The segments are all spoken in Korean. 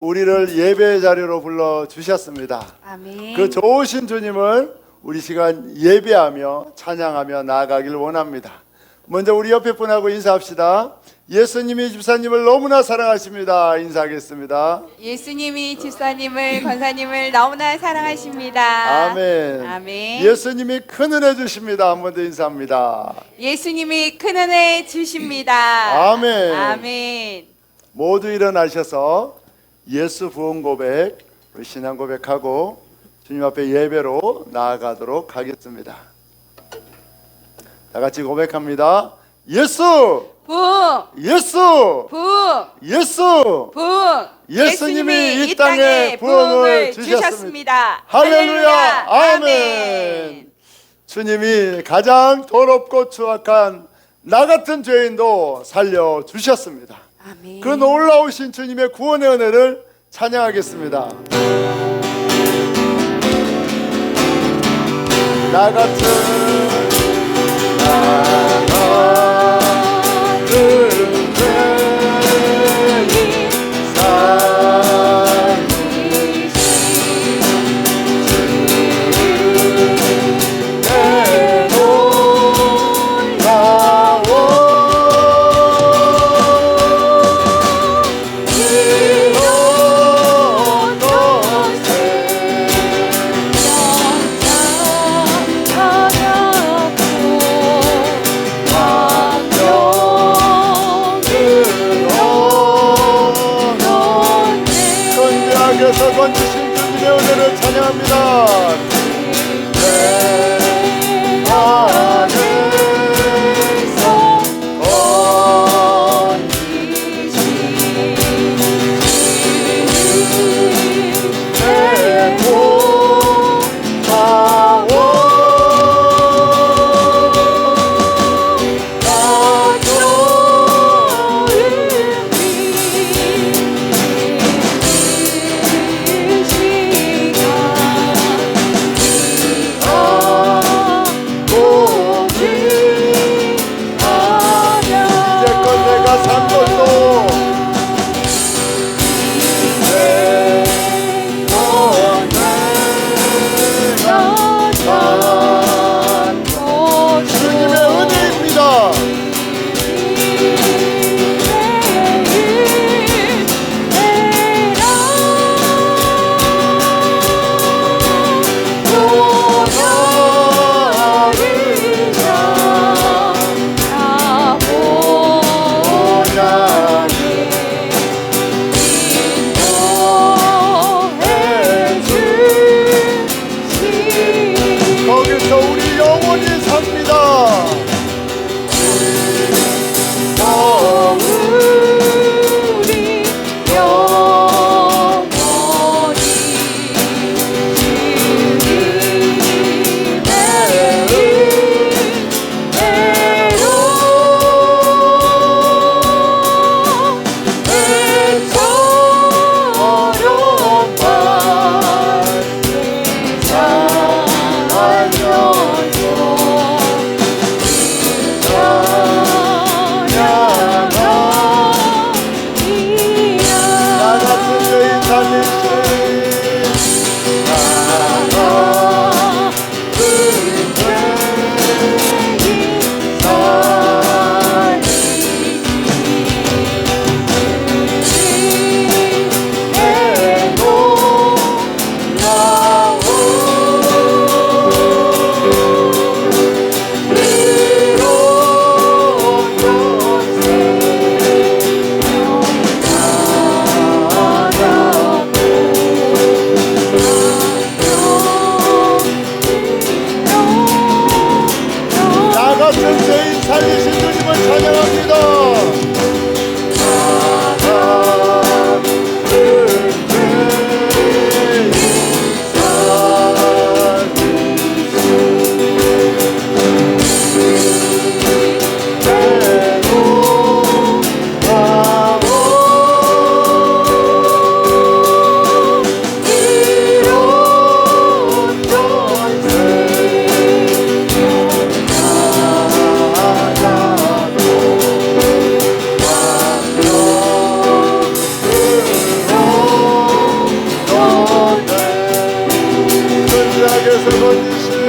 우리를 예배 자리로 불러 주셨습니다. 아멘. 그 좋으신 주님을 우리 시간 예배하며 찬양하며 나아가길 원합니다. 먼저 우리 옆에 분하고 인사합시다. 예수님이 집사님을 너무나 사랑하십니다. 인사하겠습니다. 예수님이 집사님을 권사님을 너무나 사랑하십니다. 아멘. 아멘. 예수님이 큰 은혜 주십니다. 한 번 더 인사합니다. 예수님이 큰 은혜 주십니다. 아멘. 아멘. 모두 일어나셔서 예수 구원 고백, 신앙 고백하고 주님 앞에 예배로 나아가도록 하겠습니다. 다 같이 고백합니다. 예수! 부흥! 예수! 부흥! 예수! 부흥! 예수님이 이 땅에 부흥을 주셨습니다. 할렐루야! 아멘! 주님이 가장 더럽고 추악한 나 같은 죄인도 살려주셨습니다. 아멘. 그 놀라우신 주님의 구원의 은혜를 찬양하겠습니다. 나 같은 죄인 살리신 주님의 놀라운 선지하께서 건지신 주님의 은혜를 찬양합니다. 내 안에서 건지신 주님의 놀라운 죄에서 건지신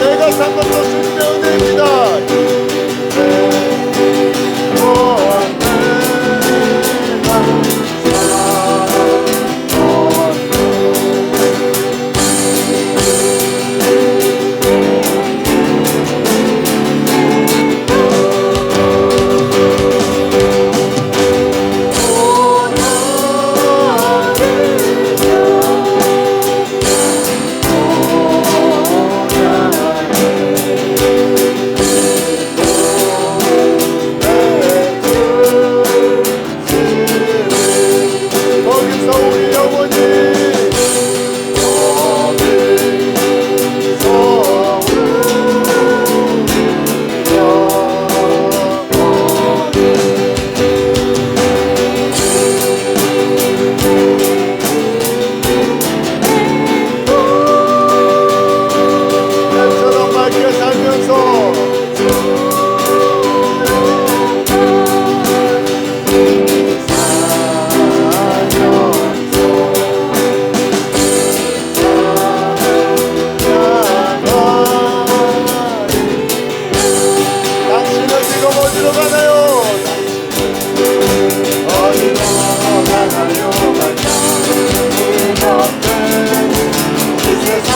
내가 산 것도 주님의 은혜입니다. 거기서 우리 영혼이 나처럼 맑게 살면서 당신은 지금 어디로 가나요? 어디로 가나요? 이 세상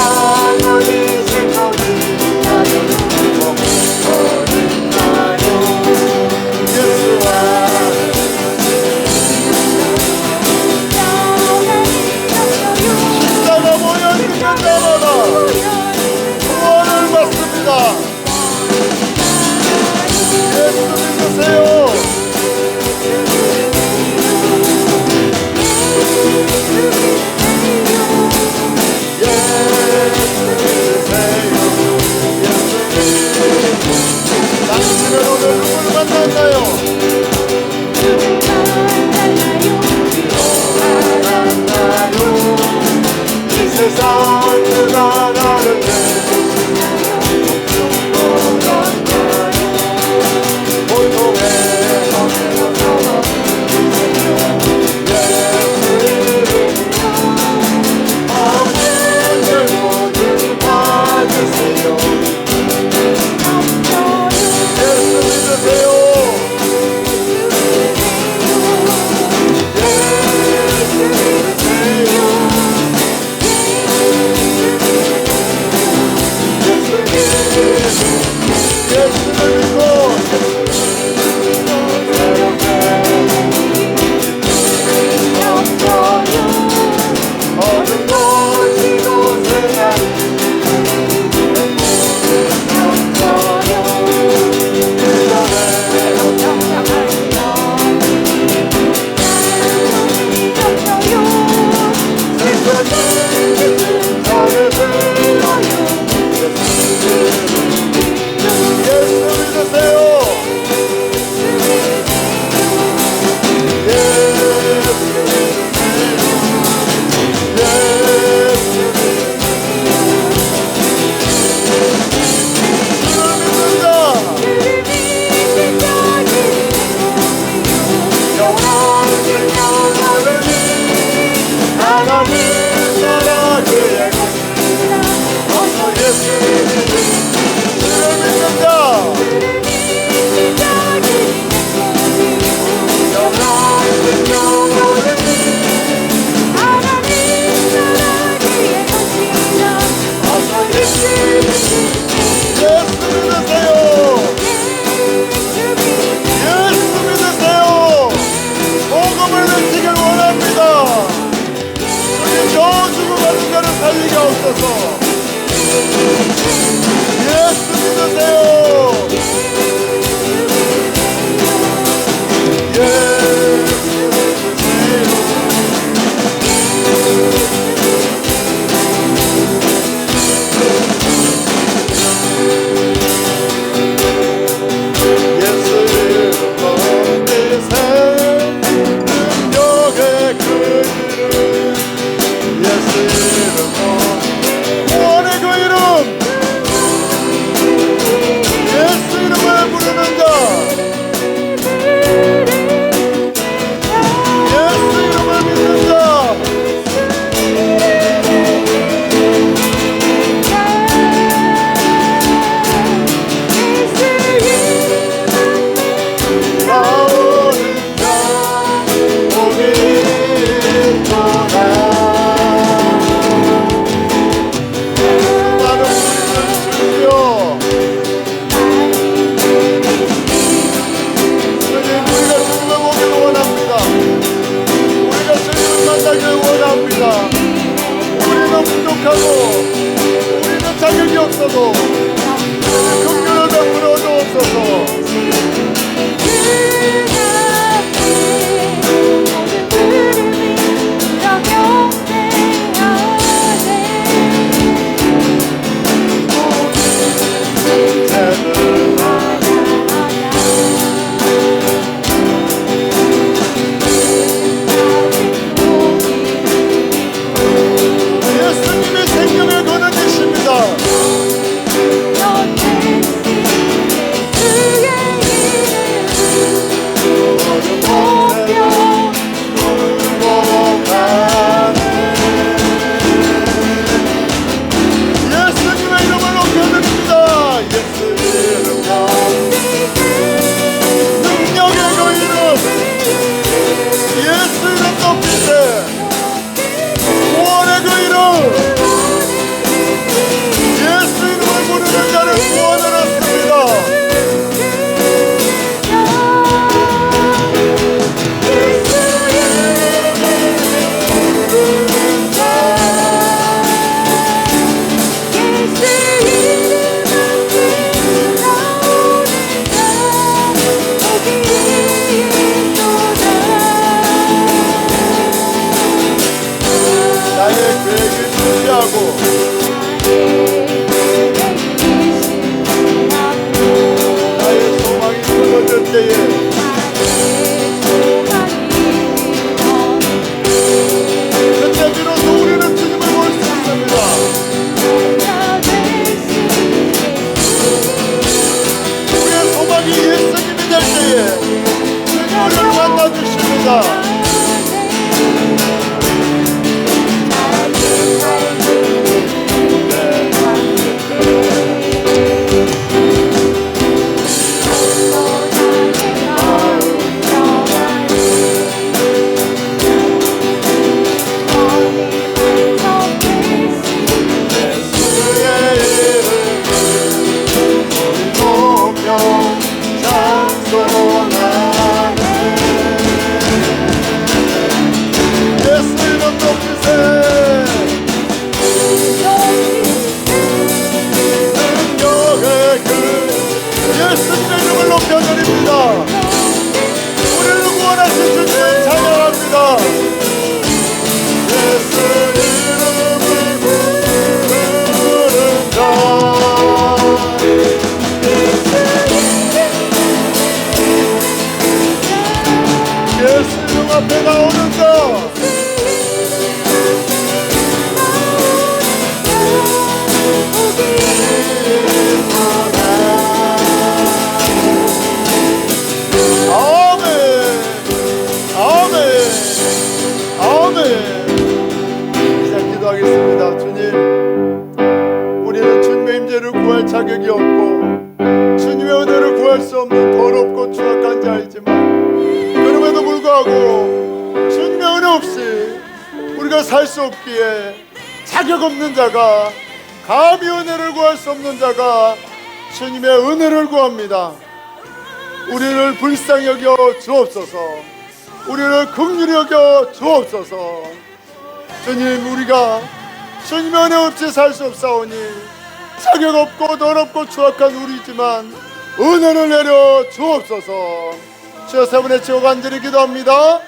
어디 슬픔이 나를 어딨나요? 예수와 십자가 모여 있는 자마다 구원을 받습니다. 예수 믿으세요. 당신은 오늘 누구를 만났나요? 이 세상 누가 나를 예수 믿으세요. 주옵소서. 긍휼을 베풀어 주옵소서. 예수님이 생명을 거는 이십니다. 예수님의 이름을 높여드립니다. 예수 이름 능력의 그 이름 예수 이름 높이세 구원의 그 이름 예수 이름을 부르는 자를 구원을 했습니다. 나의 계획을 준비하고 나의 소망이 끊어질 때에 그때 비로소 우리는 주님을 볼 수 있습니다. 우리의 소망이 예수님이 될 때에 주님 우리를 만나주십니다. 예수님의 이름을 높여드립니다. 우리를 구원하신 주님을 찬양합니다. 예수 이름을 부르는 자 예수 이름 앞에 나오는 자 기도하겠습니다. 주님, 우리는 주님의 임재를 구할 자격이 없고 주님의 은혜를 구할 수 없는 더럽고 추악한 자이지만 그럼에도 불구하고 주님의 은혜 없이 우리가 살 수 없기에 자격 없는 자가 감히 은혜를 구할 수 없는 자가 주님의 은혜를 구합니다. 우리를 불쌍히 여겨 주옵소서. 우리를 긍휼히 여겨 주옵소서. 주님, 우리가 주님의 은혜 없이 살 수 없사오니 자격 없고 더럽고 추악한 우리지만 은혜를 내려 주옵소서. 주여 세 번의 지옥 간절히 기도합니다.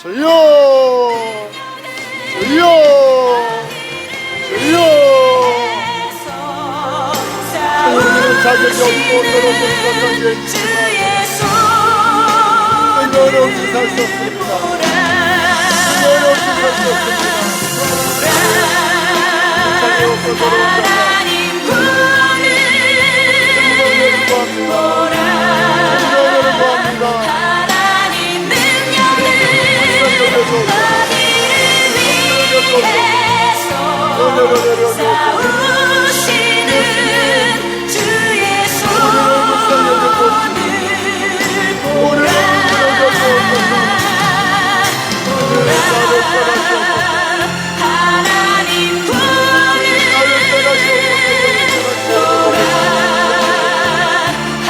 주여 주여 주여. 우리는 자격이 없고 더럽고 추악한 죄이지만 은혜 없이 살 수 없습니다. 은혜 없이 살 수 없습니다. 하나님 구원을 하나님 능력을 너희를 위해서 싸우시는 주의 손을 보라. 하나님 구원을 보라.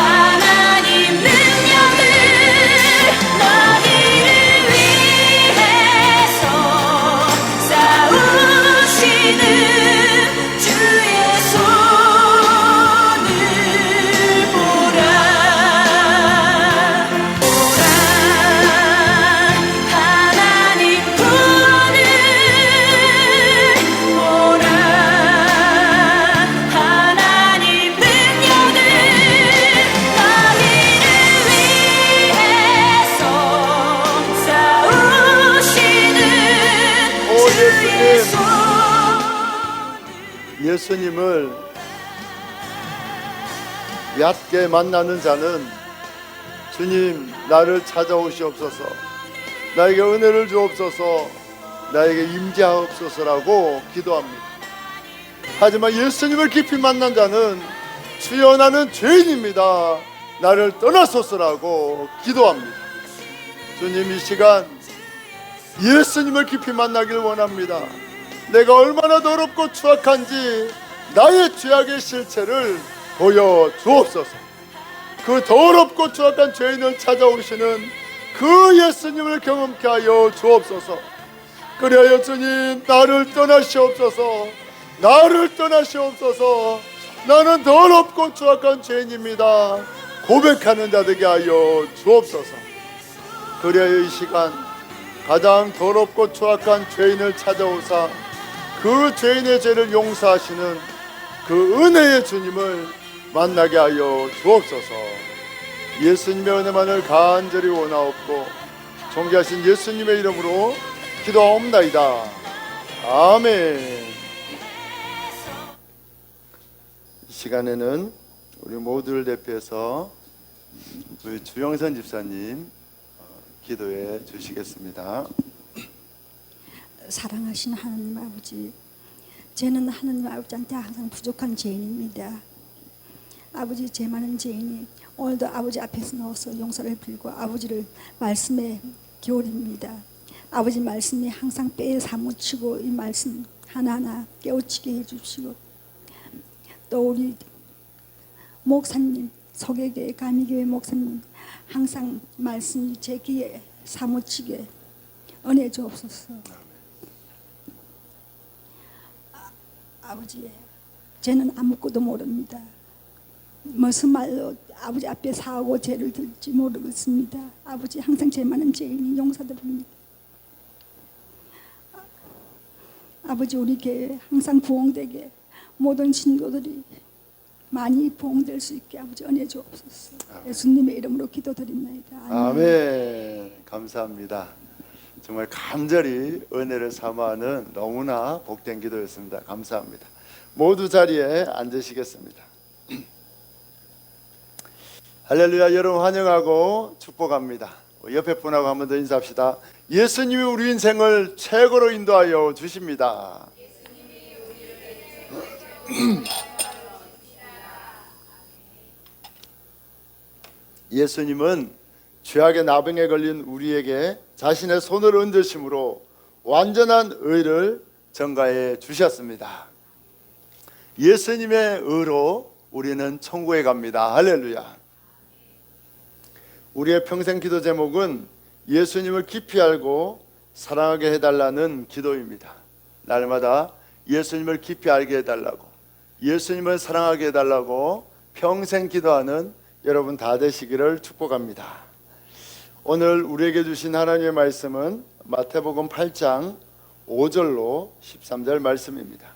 하나님 능력을 너희를 위해서 싸우시는 예수님을 얕게 만나는 자는 주님 나를 찾아오시옵소서, 나에게 은혜를 주옵소서, 나에게 임재하옵소서라고 기도합니다. 하지만 예수님을 깊이 만난 자는 주여 나는 죄인입니다, 나를 떠나소서라고 기도합니다. 주님 이 시간 예수님을 깊이 만나길 원합니다. 내가 얼마나 더럽고 추악한지 나의 죄악의 실체를 보여주옵소서. 그 더럽고 추악한 죄인을 찾아오시는 그 예수님을 경험케 하여 주옵소서. 그리하여 주님 나를 떠나시옵소서, 나를 떠나시옵소서. 나는 더럽고 추악한 죄인입니다 고백하는 자 되게 하여 주옵소서. 그리하여 이 시간 가장 더럽고 추악한 죄인을 찾아오사 그 죄인의 죄를 용서하시는 그 은혜의 주님을 만나게 하여 주옵소서. 예수님의 은혜만을 간절히 원하옵고 존귀하신 예수님의 이름으로 기도하옵나이다. 아멘. 이 시간에는 우리 모두를 대표해서 우리 주영선 집사님 기도해 주시겠습니다. 사랑하신 하나님 아버지, 저는 하나님 아버지한테 항상 부족한 죄인입니다. 아버지, 죄 많은 죄인이 오늘도 아버지 앞에서 나와서 용서를 빌고 아버지를 말씀에 기울입니다. 아버지 말씀이 항상 뼈에 사무치고 이 말씀 하나하나 깨우치게 해주시고, 또 우리 목사님, 소개교회 감리교회 목사님 항상 말씀이 제 귀에 사무치게 은혜 주옵소서. 아버지, 저는 아무것도 모릅니다. 무슨 말로 아버지 앞에 사하고 죄를 들지 모르겠습니다. 아버지, 항상 죄 많은 죄인이 용서드립니다. 아버지, 우리 교회 항상 부흥되게 모든 신도들이 많이 부흥될 수 있게 아버지 은혜 주옵소서. 예수님의 이름으로 기도드립니다. 아멘. 감사합니다. 정말 간절히 은혜를 사모하는 너무나 복된 기도였습니다. 감사합니다. 모두 자리에 앉으시겠습니다. 할렐루야. 여러분 환영하고 축복합니다. 옆에 분하고 한 번 더 인사합시다. 예수님이 우리 인생을 최고로 인도하여 주십니다. 예수님은 죄악의 나병에 걸린 우리에게 자신의 손을 얹으심으로 완전한 의를 전가해 주셨습니다. 예수님의 의로 우리는 천국에 갑니다. 할렐루야. 우리의 평생 기도 제목은 예수님을 깊이 알고 사랑하게 해달라는 기도입니다. 날마다 예수님을 깊이 알게 해달라고, 예수님을 사랑하게 해달라고 평생 기도하는 여러분 다 되시기를 축복합니다. 오늘 우리에게 주신 하나님의 말씀은 마태복음 8장 5절로 13절 말씀입니다.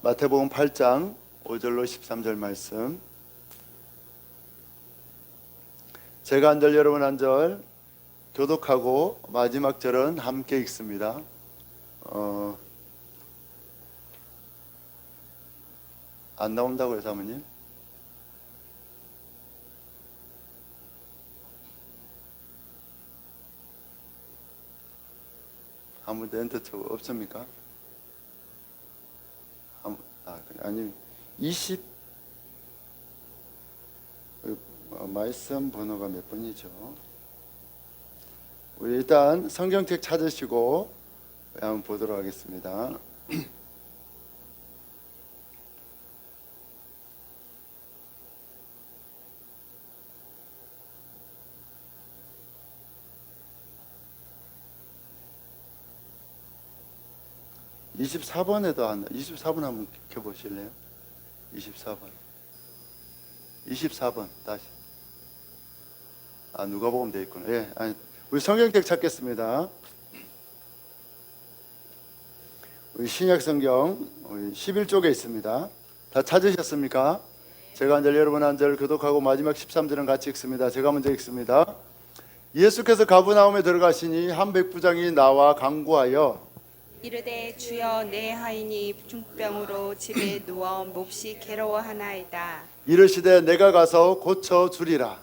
마태복음 8장 5절로 13절 말씀. 제가 한 절 여러분 한 절 교독하고 마지막 절은 함께 읽습니다. 안 나온다고요, 사모님? 아무도 엔터쳐 없습니까? 아니 20 말씀 번호가 몇 번이죠? 우리 일단 성경책 찾으시고 한번 보도록 하겠습니다. (24번에도) 24번 한번 켜보실래요? 24번 다시. 누가복음 돼 있구나. 예, 우리 성경책 찾겠습니다. 우리 신약 성경 우리 11쪽에 있습니다. 다 찾으셨습니까? 제가 한 절 여러분 한 절 교독하고 마지막 13절은 같이 읽습니다. 제가 먼저 읽습니다. 예수께서 가버나움에 들어가시니 한 백부장이 나와 간구하여 이르되 주여 내 하인이 중병으로 집에 누워 몹시 괴로워하나이다. 이르시되 내가 가서 고쳐 주리라.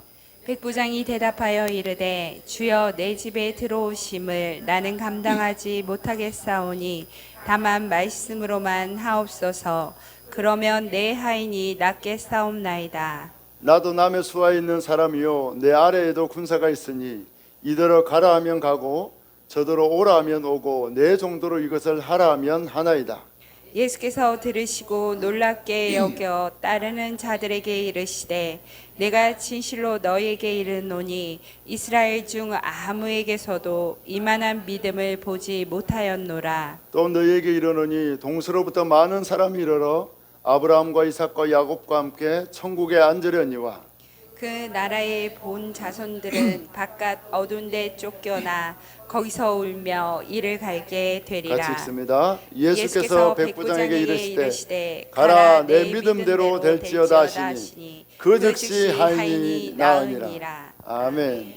백부장이 대답하여 이르되 주여 내 집에 들어오심을 나는 감당하지 못하겠사오니 다만 말씀으로만 하옵소서. 그러면 내 하인이 낫겠사옵나이다. 나도 남의 수하에 있는 사람이요 내 아래에도 군사가 있으니 이더러 가라 하면 가고 저더러 오라 하면 오고 내 정도로 이것을 하라 하면 하나이다. 예수께서 들으시고 놀랍게 여겨 따르는 자들에게 이르시되 내가 진실로 너희에게 이르노니 이스라엘 중 아무에게서도 이만한 믿음을 보지 못하였노라. 또 너희에게 이르노니 동서로부터 많은 사람이 이르러 아브라함과 이삭과 야곱과 함께 천국에 앉으려니와 그 나라의 본 자손들은 바깥 어두운 데 쫓겨나 거기서 울며 이를 갈게 되리라. 같이 읽습니다. 예수께서 백부장에게 이르시되 가라 내 믿음대로 될지어다 하시니 그 즉시 하인이 나으니라. 아멘.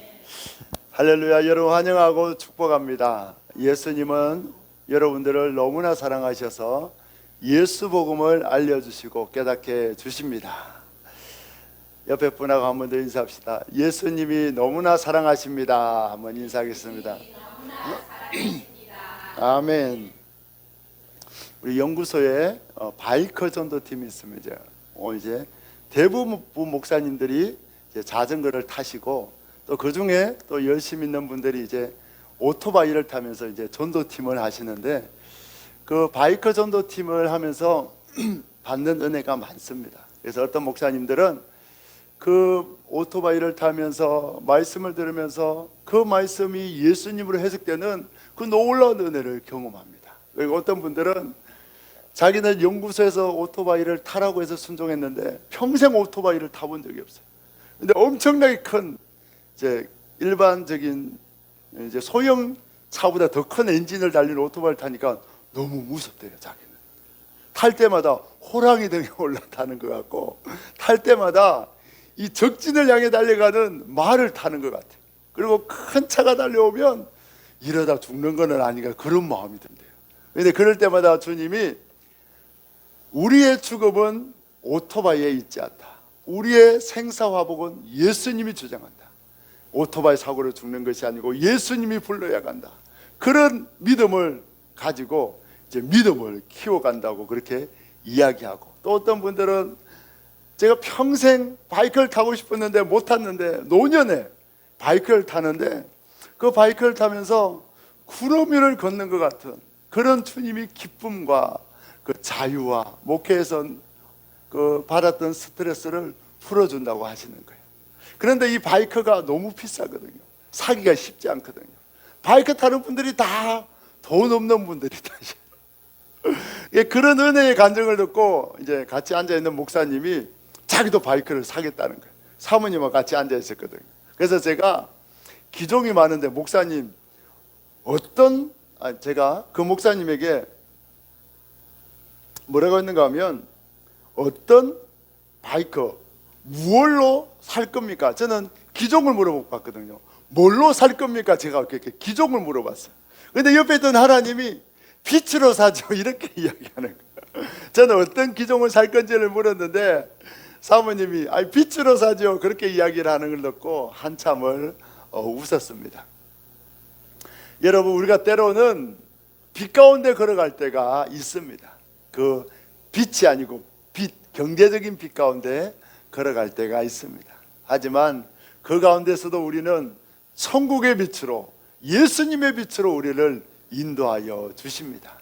할렐루야. 여러분 환영하고 축복합니다. 예수님은 여러분들을 너무나 사랑하셔서 예수 복음을 알려주시고 깨닫게 주십니다. 옆에 분하고 한 번 더 인사합시다. 예수님이 너무나 사랑하십니다. 한번 인사하겠습니다. 아멘. 우리 연구소에 바이커 전도팀이 있습니다. 이제 대부분 목사님들이 이제 자전거를 타시고 또 그 중에 또 열심히 있는 분들이 이제 오토바이를 타면서 이제 전도팀을 하시는데 그 바이커 전도팀을 하면서 받는 은혜가 많습니다. 그래서 어떤 목사님들은 그 오토바이를 타면서 말씀을 들으면서 그 말씀이 예수님으로 해석되는 그 놀라운 은혜를 경험합니다. 그리고 어떤 분들은 자기는 연구소에서 오토바이를 타라고 해서 순종했는데 평생 오토바이를 타본 적이 없어요. 근데 엄청나게 큰 이제 일반적인 이제 소형 차보다 더 큰 엔진을 달린 오토바이를 타니까 너무 무섭대요. 자기는 탈 때마다 호랑이 등에 올라타는 것 같고 탈 때마다 이 적진을 향해 달려가는 말을 타는 것 같아요. 그리고 큰 차가 달려오면 이러다 죽는 건 아닌가 그런 마음이 든대요. 그런데 그럴 때마다 주님이 우리의 죽음은 오토바이에 있지 않다. 우리의 생사화복은 예수님이 주장한다. 오토바이 사고로 죽는 것이 아니고 예수님이 불러야 간다. 그런 믿음을 가지고 이제 믿음을 키워간다고 그렇게 이야기하고, 또 어떤 분들은 제가 평생 바이크를 타고 싶었는데 못 탔는데 노년에 바이크를 타는데 그 바이크를 타면서 구름 위를 걷는 것 같은 그런 주님이 기쁨과 그 자유와 목회에서 그 받았던 스트레스를 풀어준다고 하시는 거예요. 그런데 이 바이크가 너무 비싸거든요. 사기가 쉽지 않거든요. 바이크 타는 분들이 다 돈 없는 분들이 타셔요. 그런 은혜의 간증을 듣고 이제 같이 앉아 있는 목사님이 자기도 바이크를 사겠다는 거예요. 사모님과 같이 앉아 있었거든요. 그래서 제가 기종이 많은데 목사님 제가 그 목사님에게 뭐라고 했는가 하면 어떤 바이크 무얼로 살 겁니까? 저는 기종을 물어봤거든요. 뭘로 살 겁니까? 제가 그렇게 기종을 물어봤어요. 그런데 옆에 있던 하나님이 빛으로 사죠 이렇게 이야기하는 거예요. 저는 어떤 기종을 살 건지를 물었는데 사모님이 빛으로 사죠 그렇게 이야기를 하는 걸 듣고 한참을 웃었습니다. 여러분, 우리가 때로는 빛 가운데 걸어갈 때가 있습니다. 그 빛이 아니고 경제적인 빛 가운데 걸어갈 때가 있습니다. 하지만 그 가운데서도 우리는 천국의 빛으로, 예수님의 빛으로 우리를 인도하여 주십니다.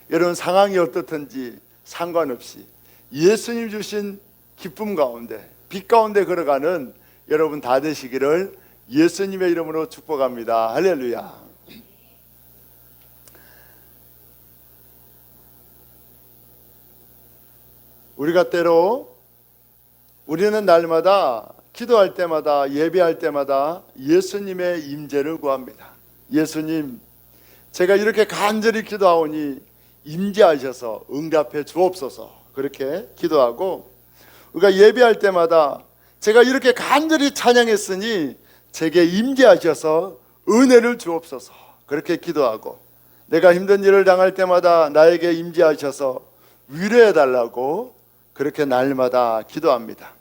여러분, 상황이 어떻든지 상관없이 예수님 주신 기쁨 가운데, 빛 가운데 걸어가는 여러분 다 되시기를 예수님의 이름으로 축복합니다. 할렐루야. 우리가 때로 우리는 날마다 기도할 때마다 예배할 때마다 예수님의 임재를 구합니다. 예수님, 제가 이렇게 간절히 기도하오니 임재하셔서 응답해 주옵소서 그렇게 기도하고, 우리가 예배할 때마다 제가 이렇게 간절히 찬양했으니 제게 임재하셔서 은혜를 주옵소서 그렇게 기도하고, 내가 힘든 일을 당할 때마다 나에게 임재하셔서 위로해달라고 그렇게 날마다 기도합니다.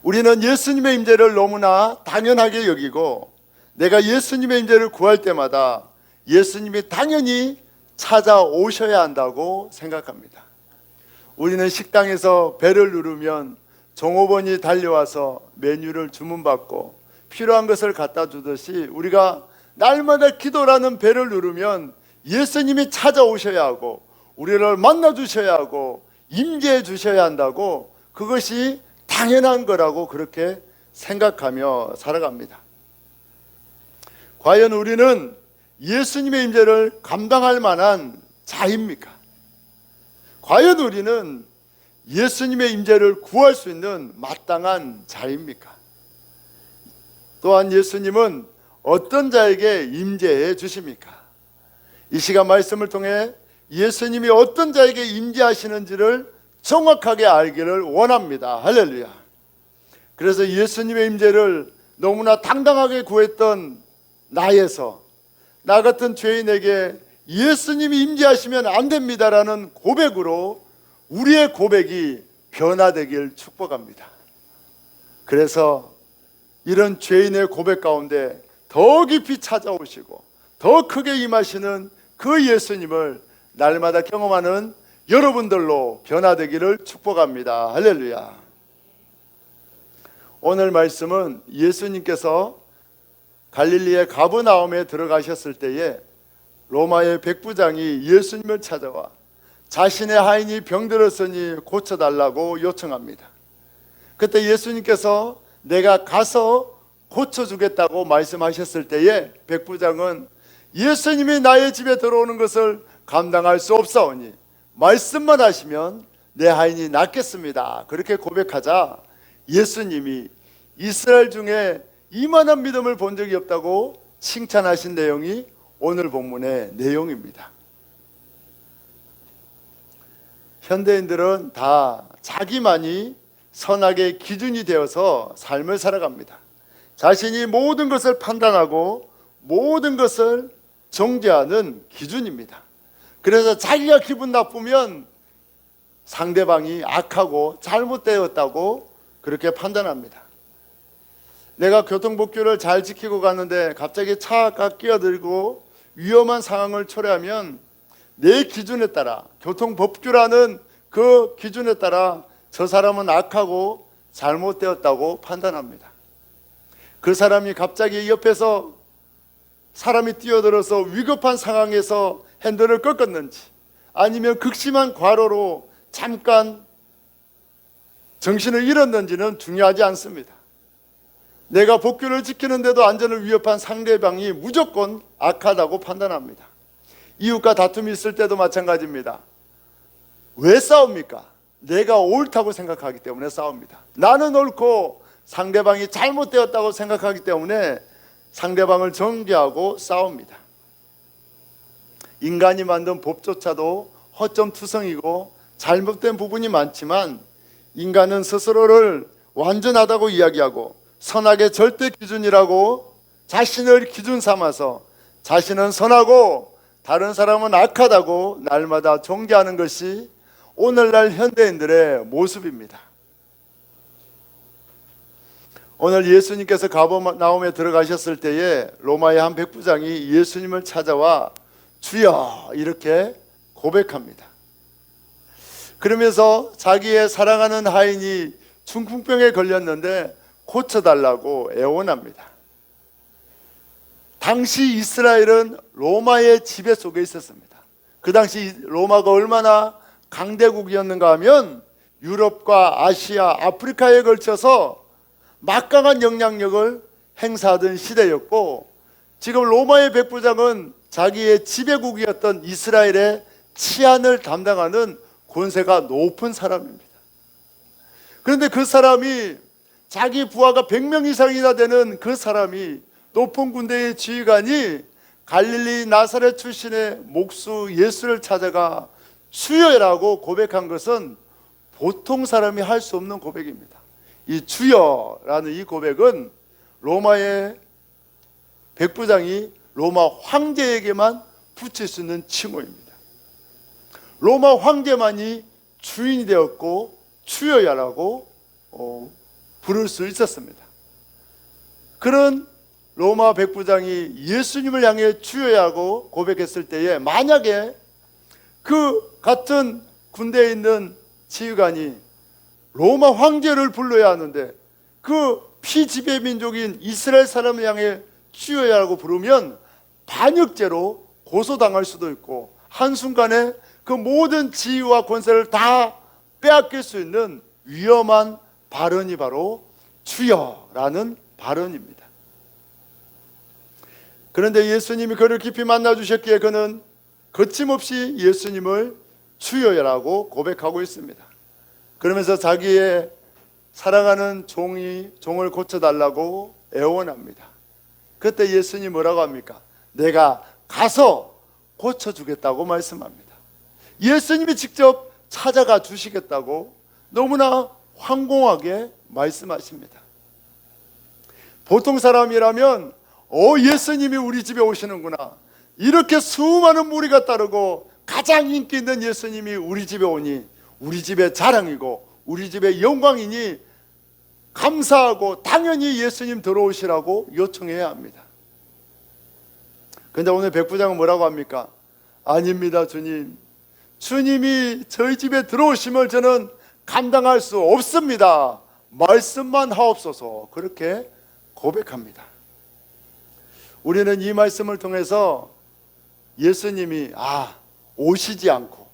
우리는 예수님의 임재를 너무나 당연하게 여기고, 내가 예수님의 임재를 구할 때마다 예수님이 당연히 찾아오셔야 한다고 생각합니다. 우리는 식당에서 벨을 누르면 종업원이 달려와서 메뉴를 주문받고 필요한 것을 갖다 주듯이, 우리가 날마다 기도라는 벨을 누르면 예수님이 찾아오셔야 하고 우리를 만나 주셔야 하고 임재해 주셔야 한다고, 그것이 당연한 거라고 그렇게 생각하며 살아갑니다. 과연 우리는 예수님의 임재를 감당할 만한 자입니까? 과연 우리는 예수님의 임재를 구할 수 있는 마땅한 자입니까? 또한 예수님은 어떤 자에게 임재해 주십니까? 이 시간 말씀을 통해 예수님이 어떤 자에게 임재하시는지를 정확하게 알기를 원합니다. 할렐루야. 그래서 예수님의 임재를 너무나 당당하게 구했던 나에서, 나 같은 죄인에게 예수님이 임재하시면 안 됩니다라는 고백으로 우리의 고백이 변화되길 축복합니다. 그래서 이런 죄인의 고백 가운데 더 깊이 찾아오시고 더 크게 임하시는 그 예수님을 날마다 경험하는 여러분들로 변화되기를 축복합니다. 할렐루야. 오늘 말씀은 예수님께서 갈릴리의 가버나움에 들어가셨을 때에 로마의 백부장이 예수님을 찾아와 자신의 하인이 병들었으니 고쳐달라고 요청합니다. 그때 예수님께서 내가 가서 고쳐주겠다고 말씀하셨을 때에 백부장은 예수님이 나의 집에 들어오는 것을 감당할 수 없사오니 말씀만 하시면 내 하인이 낫겠습니다. 그렇게 고백하자 예수님이 이스라엘 중에 이만한 믿음을 본 적이 없다고 칭찬하신 내용이 오늘 본문의 내용입니다. 현대인들은 다 자기만이 선악의 기준이 되어서 삶을 살아갑니다. 자신이 모든 것을 판단하고 모든 것을 정죄하는 기준입니다. 그래서 자기가 기분 나쁘면 상대방이 악하고 잘못되었다고 그렇게 판단합니다. 내가 교통법규를 잘 지키고 가는데 갑자기 차가 끼어들고 위험한 상황을 초래하면 내 기준에 따라, 교통법규라는 그 기준에 따라 저 사람은 악하고 잘못되었다고 판단합니다. 그 사람이 갑자기 옆에서 사람이 뛰어들어서 위급한 상황에서 핸들을 꺾었는지, 아니면 극심한 과로로 잠깐 정신을 잃었는지는 중요하지 않습니다. 내가 법규를 지키는데도 안전을 위협한 상대방이 무조건 악하다고 판단합니다. 이웃과 다툼이 있을 때도 마찬가지입니다. 왜 싸웁니까? 내가 옳다고 생각하기 때문에 싸웁니다. 나는 옳고 상대방이 잘못되었다고 생각하기 때문에 상대방을 정죄하고 싸웁니다. 인간이 만든 법조차도 허점투성이고 잘못된 부분이 많지만, 인간은 스스로를 완전하다고 이야기하고 선악의 절대 기준이라고 자신을 기준 삼아서 자신은 선하고 다른 사람은 악하다고 날마다 정죄하는 것이 오늘날 현대인들의 모습입니다. 오늘 예수님께서 가버나움에 들어가셨을 때에 로마의 한 백부장이 예수님을 찾아와 주여 이렇게 고백합니다. 그러면서 자기의 사랑하는 하인이 중풍병에 걸렸는데 고쳐달라고 애원합니다. 당시 이스라엘은 로마의 지배 속에 있었습니다. 그 당시 로마가 얼마나 강대국이었는가 하면 유럽과 아시아, 아프리카에 걸쳐서 막강한 영향력을 행사하던 시대였고, 지금 로마의 백부장은 자기의 지배국이었던 이스라엘의 치안을 담당하는 권세가 높은 사람입니다. 그런데 그 사람이, 자기 부하가 100명 이상이나 되는 그 사람이, 높은 군대의 지휘관이 갈릴리 나사렛 출신의 목수 예수를 찾아가 주여라고 고백한 것은 보통 사람이 할 수 없는 고백입니다. 이 주여라는 이 고백은 로마의 백부장이 로마 황제에게만 붙일 수 있는 칭호입니다. 로마 황제만이 주인이 되었고 주여야라고 부를 수 있었습니다. 그런 로마 백부장이 예수님을 향해 주여야고 고백했을 때에 만약에 그 같은 군대에 있는 지휘관이 로마 황제를 불러야 하는데 그 피지배 민족인 이스라엘 사람을 향해 주여야라고 부르면 반역죄로 고소당할 수도 있고 한순간에 그 모든 지위와 권세를 다 빼앗길 수 있는 위험한 발언이 바로 주여라는 발언입니다. 그런데 예수님이 그를 깊이 만나 주셨기에 그는 거침없이 예수님을 주여라고 고백하고 있습니다. 그러면서 자기의 사랑하는 종을 고쳐달라고 애원합니다. 그때 예수님 뭐라고 합니까? 내가 가서 고쳐주겠다고 말씀합니다. 예수님이 직접 찾아가 주시겠다고 너무나 황공하게 말씀하십니다. 보통 사람이라면 예수님이 우리 집에 오시는구나, 이렇게 수많은 무리가 따르고 가장 인기 있는 예수님이 우리 집에 오니 우리 집의 자랑이고 우리 집의 영광이니 감사하고 당연히 예수님 들어오시라고 요청해야 합니다. 그런데 오늘 백부장은 뭐라고 합니까? 아닙니다, 주님. 주님이 저희 집에 들어오심을 저는 감당할 수 없습니다. 말씀만 하옵소서. 그렇게 고백합니다. 우리는 이 말씀을 통해서 예수님이 오시지 않고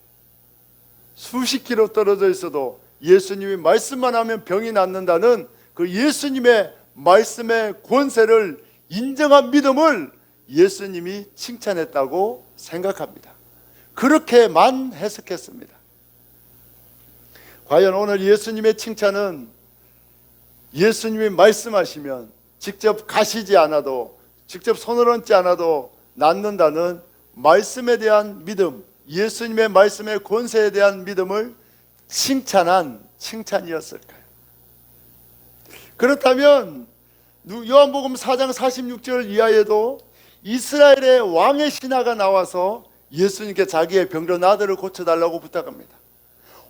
수십 킬로 떨어져 있어도 예수님이 말씀만 하면 병이 낫는다는 그 예수님의 말씀의 권세를 인정한 믿음을 예수님이 칭찬했다고 생각합니다. 그렇게만 해석했습니다. 과연 오늘 예수님의 칭찬은 예수님이 말씀하시면 직접 가시지 않아도, 직접 손을 얹지 않아도 낫는다는 말씀에 대한 믿음, 예수님의 말씀의 권세에 대한 믿음을 칭찬한 칭찬이었을까요? 그렇다면 요한복음 4장 46절 이하에도 이스라엘의 왕의 신하가 나와서 예수님께 자기의 병든 아들을 고쳐달라고 부탁합니다.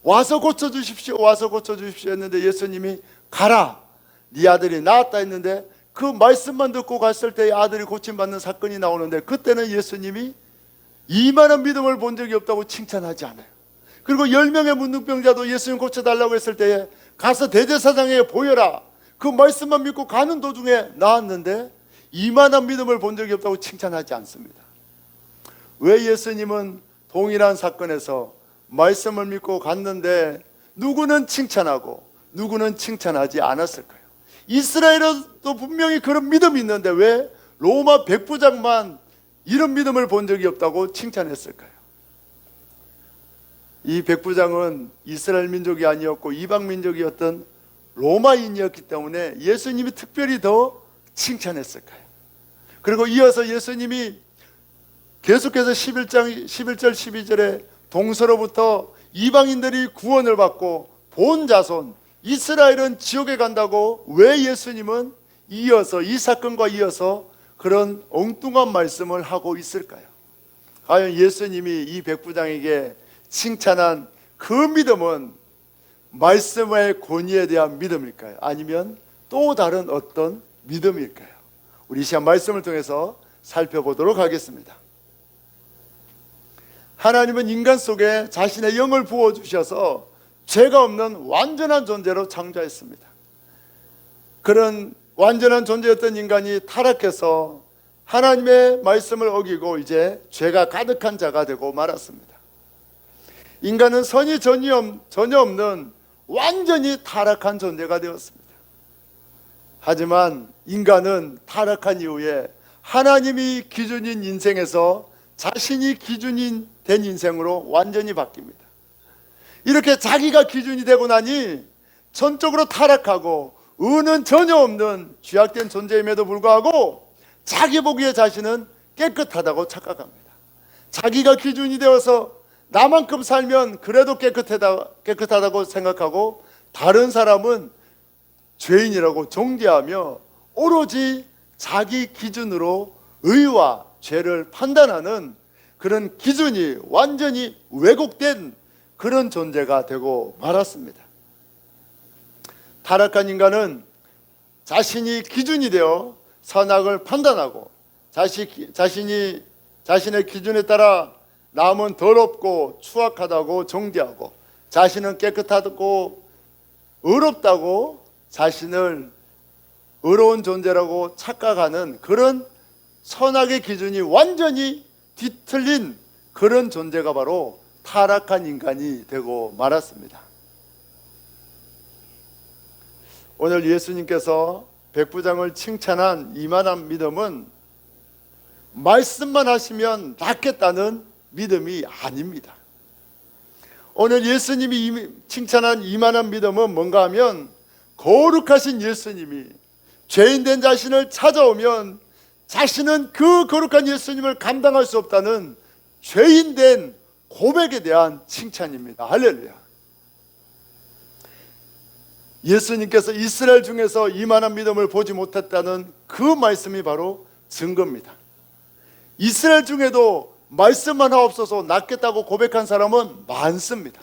와서 고쳐주십시오, 와서 고쳐주십시오 했는데 예수님이 가라, 네 아들이 나았다 했는데 그 말씀만 듣고 갔을 때 아들이 고침받는 사건이 나오는데 그때는 예수님이 이만한 믿음을 본 적이 없다고 칭찬하지 않아요. 그리고 10명의 문둥병자도 예수님 고쳐달라고 했을 때에 가서 대제사장에게 보여라, 그 말씀만 믿고 가는 도중에 나았는데 이만한 믿음을 본 적이 없다고 칭찬하지 않습니다. 왜 예수님은 동일한 사건에서 말씀을 믿고 갔는데 누구는 칭찬하고 누구는 칭찬하지 않았을까요? 이스라엘에도 분명히 그런 믿음이 있는데 왜 로마 백부장만 이런 믿음을 본 적이 없다고 칭찬했을까요? 이 백부장은 이스라엘 민족이 아니었고 이방 민족이었던 로마인이었기 때문에 예수님이 특별히 더 칭찬했을까요? 그리고 이어서 예수님이 계속해서 11절 12절에 동서로부터 이방인들이 구원을 받고 본 자손 이스라엘은 지옥에 간다고 왜 예수님은 이어서 이 사건과 이어서 그런 엉뚱한 말씀을 하고 있을까요? 과연 예수님이 이 백부장에게 칭찬한 그 믿음은 말씀의 권위에 대한 믿음일까요? 아니면 또 다른 어떤 믿음일까요? 우리 이 시간 말씀을 통해서 살펴보도록 하겠습니다. 하나님은 인간 속에 자신의 영을 부어주셔서 죄가 없는 완전한 존재로 창조했습니다. 그런 완전한 존재였던 인간이 타락해서 하나님의 말씀을 어기고 이제 죄가 가득한 자가 되고 말았습니다. 인간은 선이 전혀 없는 완전히 타락한 존재가 되었습니다. 하지만 인간은 타락한 이후에 하나님이 기준인 인생에서 자신이 기준이 된 인생으로 완전히 바뀝니다. 이렇게 자기가 기준이 되고 나니 전적으로 타락하고 의는 전혀 없는 죄악된 존재임에도 불구하고 자기 보기에 자신은 깨끗하다고 착각합니다. 자기가 기준이 되어서 나만큼 살면 그래도 깨끗하다고 생각하고 다른 사람은 죄인이라고 정죄하며 오로지 자기 기준으로 의와 죄를 판단하는 그런 기준이 완전히 왜곡된 그런 존재가 되고 말았습니다. 타락한 인간은 자신이 기준이 되어 선악을 판단하고 자신의 기준에 따라 남은 더럽고 추악하다고 정죄하고 자신은 깨끗하고 의롭다고 자신을 의로운 존재라고 착각하는 그런 선악의 기준이 완전히 뒤틀린 그런 존재가 바로 타락한 인간이 되고 말았습니다. 오늘 예수님께서 백부장을 칭찬한 이만한 믿음은 말씀만 하시면 낫겠다는 믿음이 아닙니다. 오늘 예수님이 칭찬한 이만한 믿음은 뭔가 하면 거룩하신 예수님이 죄인된 자신을 찾아오면 자신은 그 거룩한 예수님을 감당할 수 없다는 죄인된 고백에 대한 칭찬입니다. 할렐루야. 예수님께서 이스라엘 중에서 이만한 믿음을 보지 못했다는 그 말씀이 바로 증거입니다. 이스라엘 중에도 말씀만 하옵소서 낫겠다고 고백한 사람은 많습니다.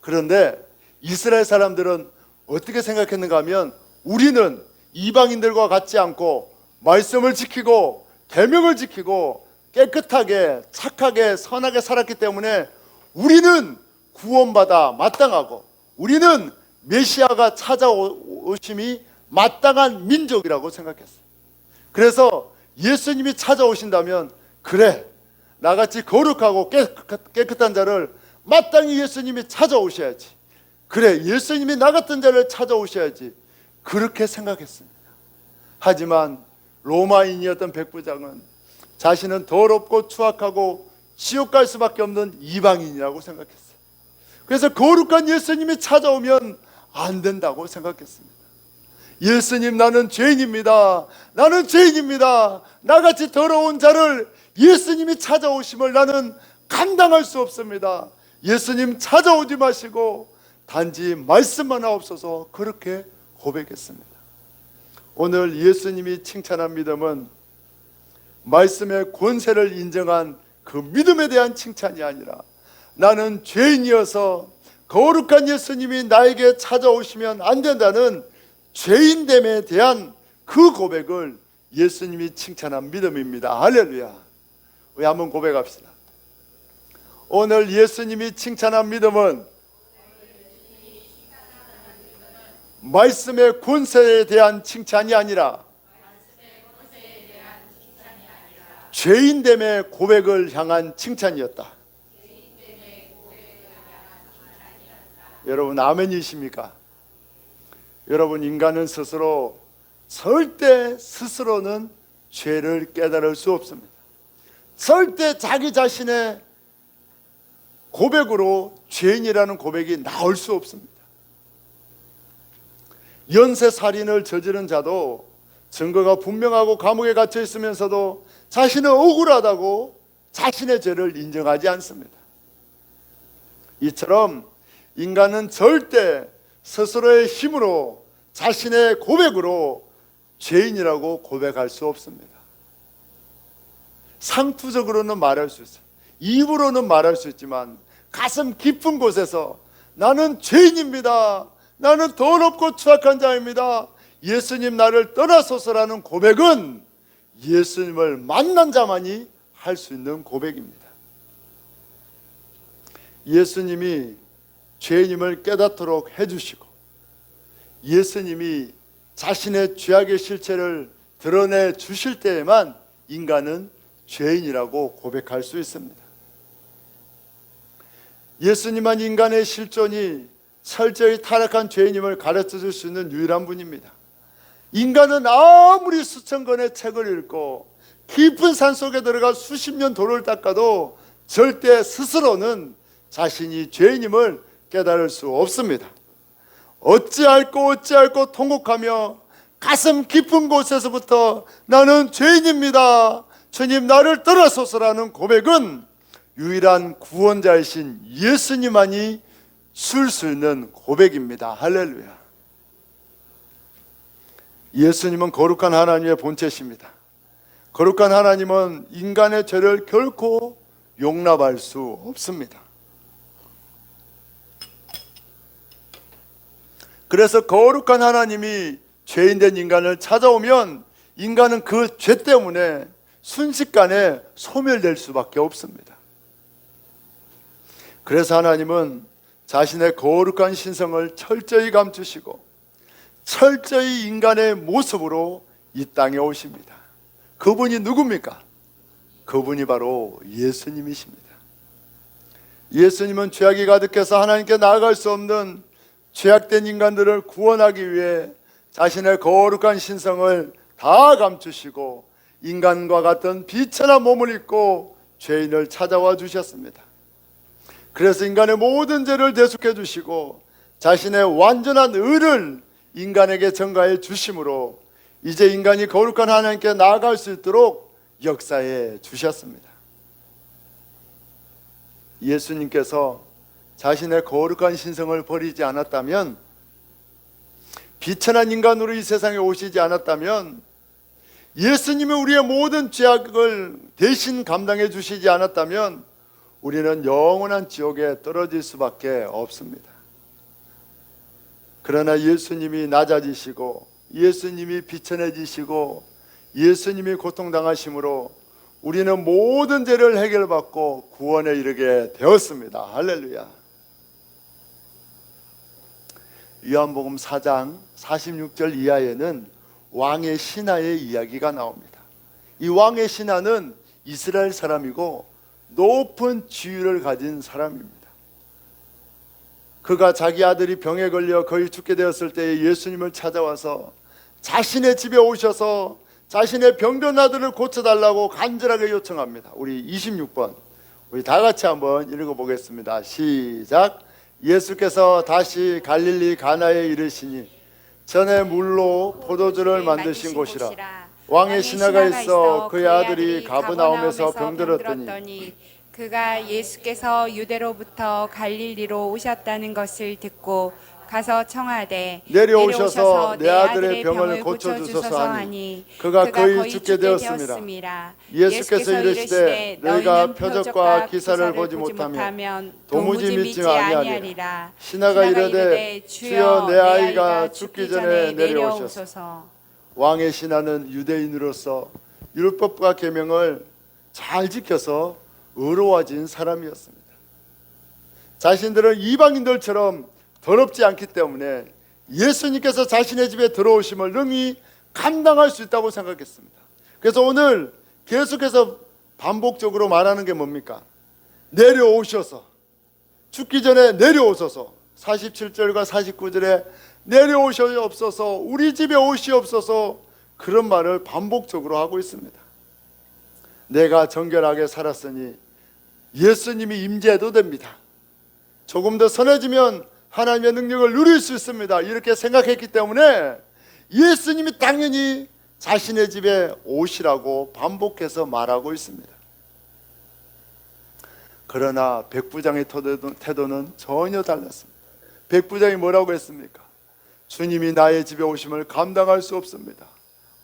그런데 이스라엘 사람들은 어떻게 생각했는가 하면 우리는 이방인들과 같지 않고 말씀을 지키고 계명을 지키고 깨끗하게 착하게 선하게 살았기 때문에 우리는 구원받아 마땅하고 우리는 메시아가 찾아오심이 마땅한 민족이라고 생각했어요. 그래서 예수님이 찾아오신다면 그래 나같이 거룩하고 깨끗한 자를 마땅히 예수님이 찾아오셔야지, 그래 예수님이 나 같은 자를 찾아오셔야지, 그렇게 생각했습니다. 하지만 로마인이었던 백부장은 자신은 더럽고 추악하고 지옥 갈 수밖에 없는 이방인이라고 생각했어요. 그래서 거룩한 예수님이 찾아오면 안 된다고 생각했습니다. 예수님 나는 죄인입니다. 나는 죄인입니다. 나같이 더러운 자를 예수님이 찾아오심을 나는 감당할 수 없습니다. 예수님 찾아오지 마시고 단지 말씀만 하옵소서, 그렇게 고백했습니다. 오늘 예수님이 칭찬한 믿음은 말씀의 권세를 인정한 그 믿음에 대한 칭찬이 아니라 나는 죄인이어서 거룩한 예수님이 나에게 찾아오시면 안 된다는 죄인됨에 대한 그 고백을 예수님이 칭찬한 믿음입니다. 할렐루야. 우리 한번 고백합시다. 오늘 예수님이 칭찬한 믿음은 말씀의 권세에 대한 칭찬이 아니라 죄인됨의 고백을 향한 칭찬이었다. 여러분 아멘이십니까? 여러분 인간은 스스로 절대 스스로는 죄를 깨달을 수 없습니다. 절대 자기 자신의 고백으로 죄인이라는 고백이 나올 수 없습니다. 연쇄살인을 저지른 자도 증거가 분명하고 감옥에 갇혀 있으면서도 자신은 억울하다고 자신의 죄를 인정하지 않습니다. 이처럼 인간은 절대 스스로의 힘으로 자신의 고백으로 죄인이라고 고백할 수 없습니다. 상투적으로는 말할 수 있어요. 입으로는 말할 수 있지만 가슴 깊은 곳에서 나는 죄인입니다. 나는 더럽고 추악한 자입니다. 예수님 나를 떠나소서라는 고백은 예수님을 만난 자만이 할 수 있는 고백입니다. 예수님이 죄인임을 깨닫도록 해주시고 예수님이 자신의 죄악의 실체를 드러내 주실 때에만 인간은 죄인이라고 고백할 수 있습니다. 예수님만 인간의 실존이 철저히 타락한 죄인임을 가르쳐 줄 수 있는 유일한 분입니다. 인간은 아무리 수천 권의 책을 읽고 깊은 산속에 들어가 수십 년 돌을 닦아도 절대 스스로는 자신이 죄인임을 깨달을 수 없습니다. 어찌할꼬 통곡하며 가슴 깊은 곳에서부터 나는 죄인입니다. 주님 나를 떠나소서라는 고백은 유일한 구원자이신 예수님만이 쓸 수 있는 고백입니다. 할렐루야. 예수님은 거룩한 하나님의 본체십니다. 거룩한 하나님은 인간의 죄를 결코 용납할 수 없습니다. 그래서 거룩한 하나님이 죄인된 인간을 찾아오면 인간은 그 죄 때문에 순식간에 소멸될 수밖에 없습니다. 그래서 하나님은 자신의 거룩한 신성을 철저히 감추시고 철저히 인간의 모습으로 이 땅에 오십니다. 그분이 누굽니까? 그분이 바로 예수님이십니다. 예수님은 죄악이 가득해서 하나님께 나아갈 수 없는 죄악된 인간들을 구원하기 위해 자신의 거룩한 신성을 다 감추시고 인간과 같은 비천한 몸을 입고 죄인을 찾아와 주셨습니다. 그래서 인간의 모든 죄를 대속해 주시고 자신의 완전한 의를 인간에게 전가해 주심으로 이제 인간이 거룩한 하나님께 나아갈 수 있도록 역사해 주셨습니다. 예수님께서 자신의 거룩한 신성을 버리지 않았다면, 비천한 인간으로 이 세상에 오시지 않았다면, 예수님이 우리의 모든 죄악을 대신 감당해 주시지 않았다면 우리는 영원한 지옥에 떨어질 수밖에 없습니다. 그러나 예수님이 낮아지시고 예수님이 비천해지시고 예수님이 고통당하심으로 우리는 모든 죄를 해결받고 구원에 이르게 되었습니다. 할렐루야. 요한복음 4장 46절 이하에는 왕의 신하의 이야기가 나옵니다. 이 왕의 신하는 이스라엘 사람이고 높은 지위를 가진 사람입니다. 그가 자기 아들이 병에 걸려 거의 죽게 되었을 때에 예수님을 찾아와서 자신의 집에 오셔서 자신의 병든 아들을 고쳐달라고 간절하게 요청합니다. 우리 26번 우리 다 같이 한번 읽어보겠습니다. 시작. 예수께서 다시 갈릴리 가나에 이르시니 전에 물로 포도주를 만드신 곳이라. 왕의 신하가 있어 그의 아들이 가브나움에서 병들었더니 그가 예수께서 유대로부터 갈릴리로 오셨다는 것을 듣고 가서 청하되 내려오셔서 내 아들의 병을 고쳐주소서 하니 그가 거의 죽게 되었습니다. 예수께서 이르시되 너희가 표적과 기사를 보지 못하면 도무지 믿지 아니하리라. 신하가 이르되 주여 내 아이가 죽기 전에 내려오소서. 왕의 신하는 유대인으로서 율법과 계명을 잘 지켜서 의로워진 사람이었습니다. 자신들은 이방인들처럼 더럽지 않기 때문에 예수님께서 자신의 집에 들어오심을 능히 감당할 수 있다고 생각했습니다. 그래서 오늘 계속해서 반복적으로 말하는 게 뭡니까? 내려오셔서, 죽기 전에 내려오소서. 47절과 49절에 내려오시옵소서, 우리 집에 오시옵소서, 그런 말을 반복적으로 하고 있습니다. 내가 정결하게 살았으니 예수님이 임재해도 됩니다. 조금 더 선해지면 하나님의 능력을 누릴 수 있습니다. 이렇게 생각했기 때문에 예수님이 당연히 자신의 집에 오시라고 반복해서 말하고 있습니다. 그러나 백부장의 태도는 전혀 달랐습니다. 백부장이 뭐라고 했습니까? 주님이 나의 집에 오심을 감당할 수 없습니다.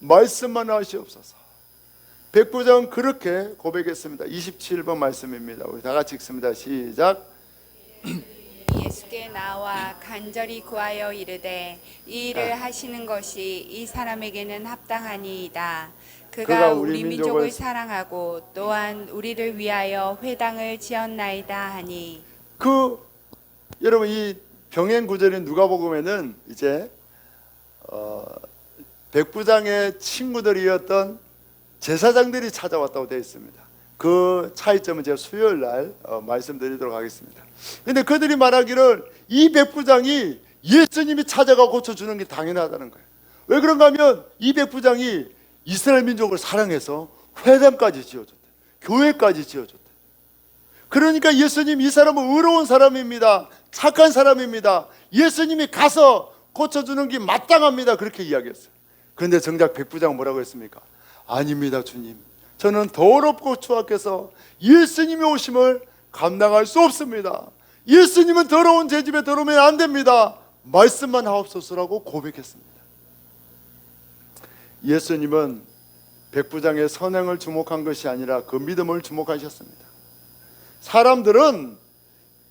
말씀만 하시옵소서. 백부장은 그렇게 고백했습니다. 27번 말씀입니다. 우리 다 같이 읽습니다. 시작. 예수께 나와 간절히 구하여 이르되 이 일을 하시는 것이 이 사람에게는 합당하니이다. 그가 우리 민족을 사랑하고 또한 우리를 위하여 회당을 지었나이다 하니. 여러분 이 병행 구절인 누가복음에는 이제 백부장의 친구들이었던 제사장들이 찾아왔다고 되어 있습니다. 그 차이점은 제가 수요일 날 말씀드리도록 하겠습니다. 그런데 그들이 말하기를 이 백부장이 예수님이 찾아가 고쳐주는 게 당연하다는 거예요. 왜 그런가 하면 이 백부장이 이스라엘 민족을 사랑해서 회당까지 지어줬대, 교회까지 지어줬대. 그러니까 예수님, 이 사람은 의로운 사람입니다, 착한 사람입니다, 예수님이 가서 고쳐주는 게 마땅합니다, 그렇게 이야기했어요. 그런데 정작 백부장은 뭐라고 했습니까? 아닙니다 주님, 저는 더럽고 추악해서 예수님의 오심을 감당할 수 없습니다. 예수님은 더러운 제 집에 들어오면 안 됩니다. 말씀만 하옵소서라고 고백했습니다. 예수님은 백부장의 선행을 주목한 것이 아니라 그 믿음을 주목하셨습니다. 사람들은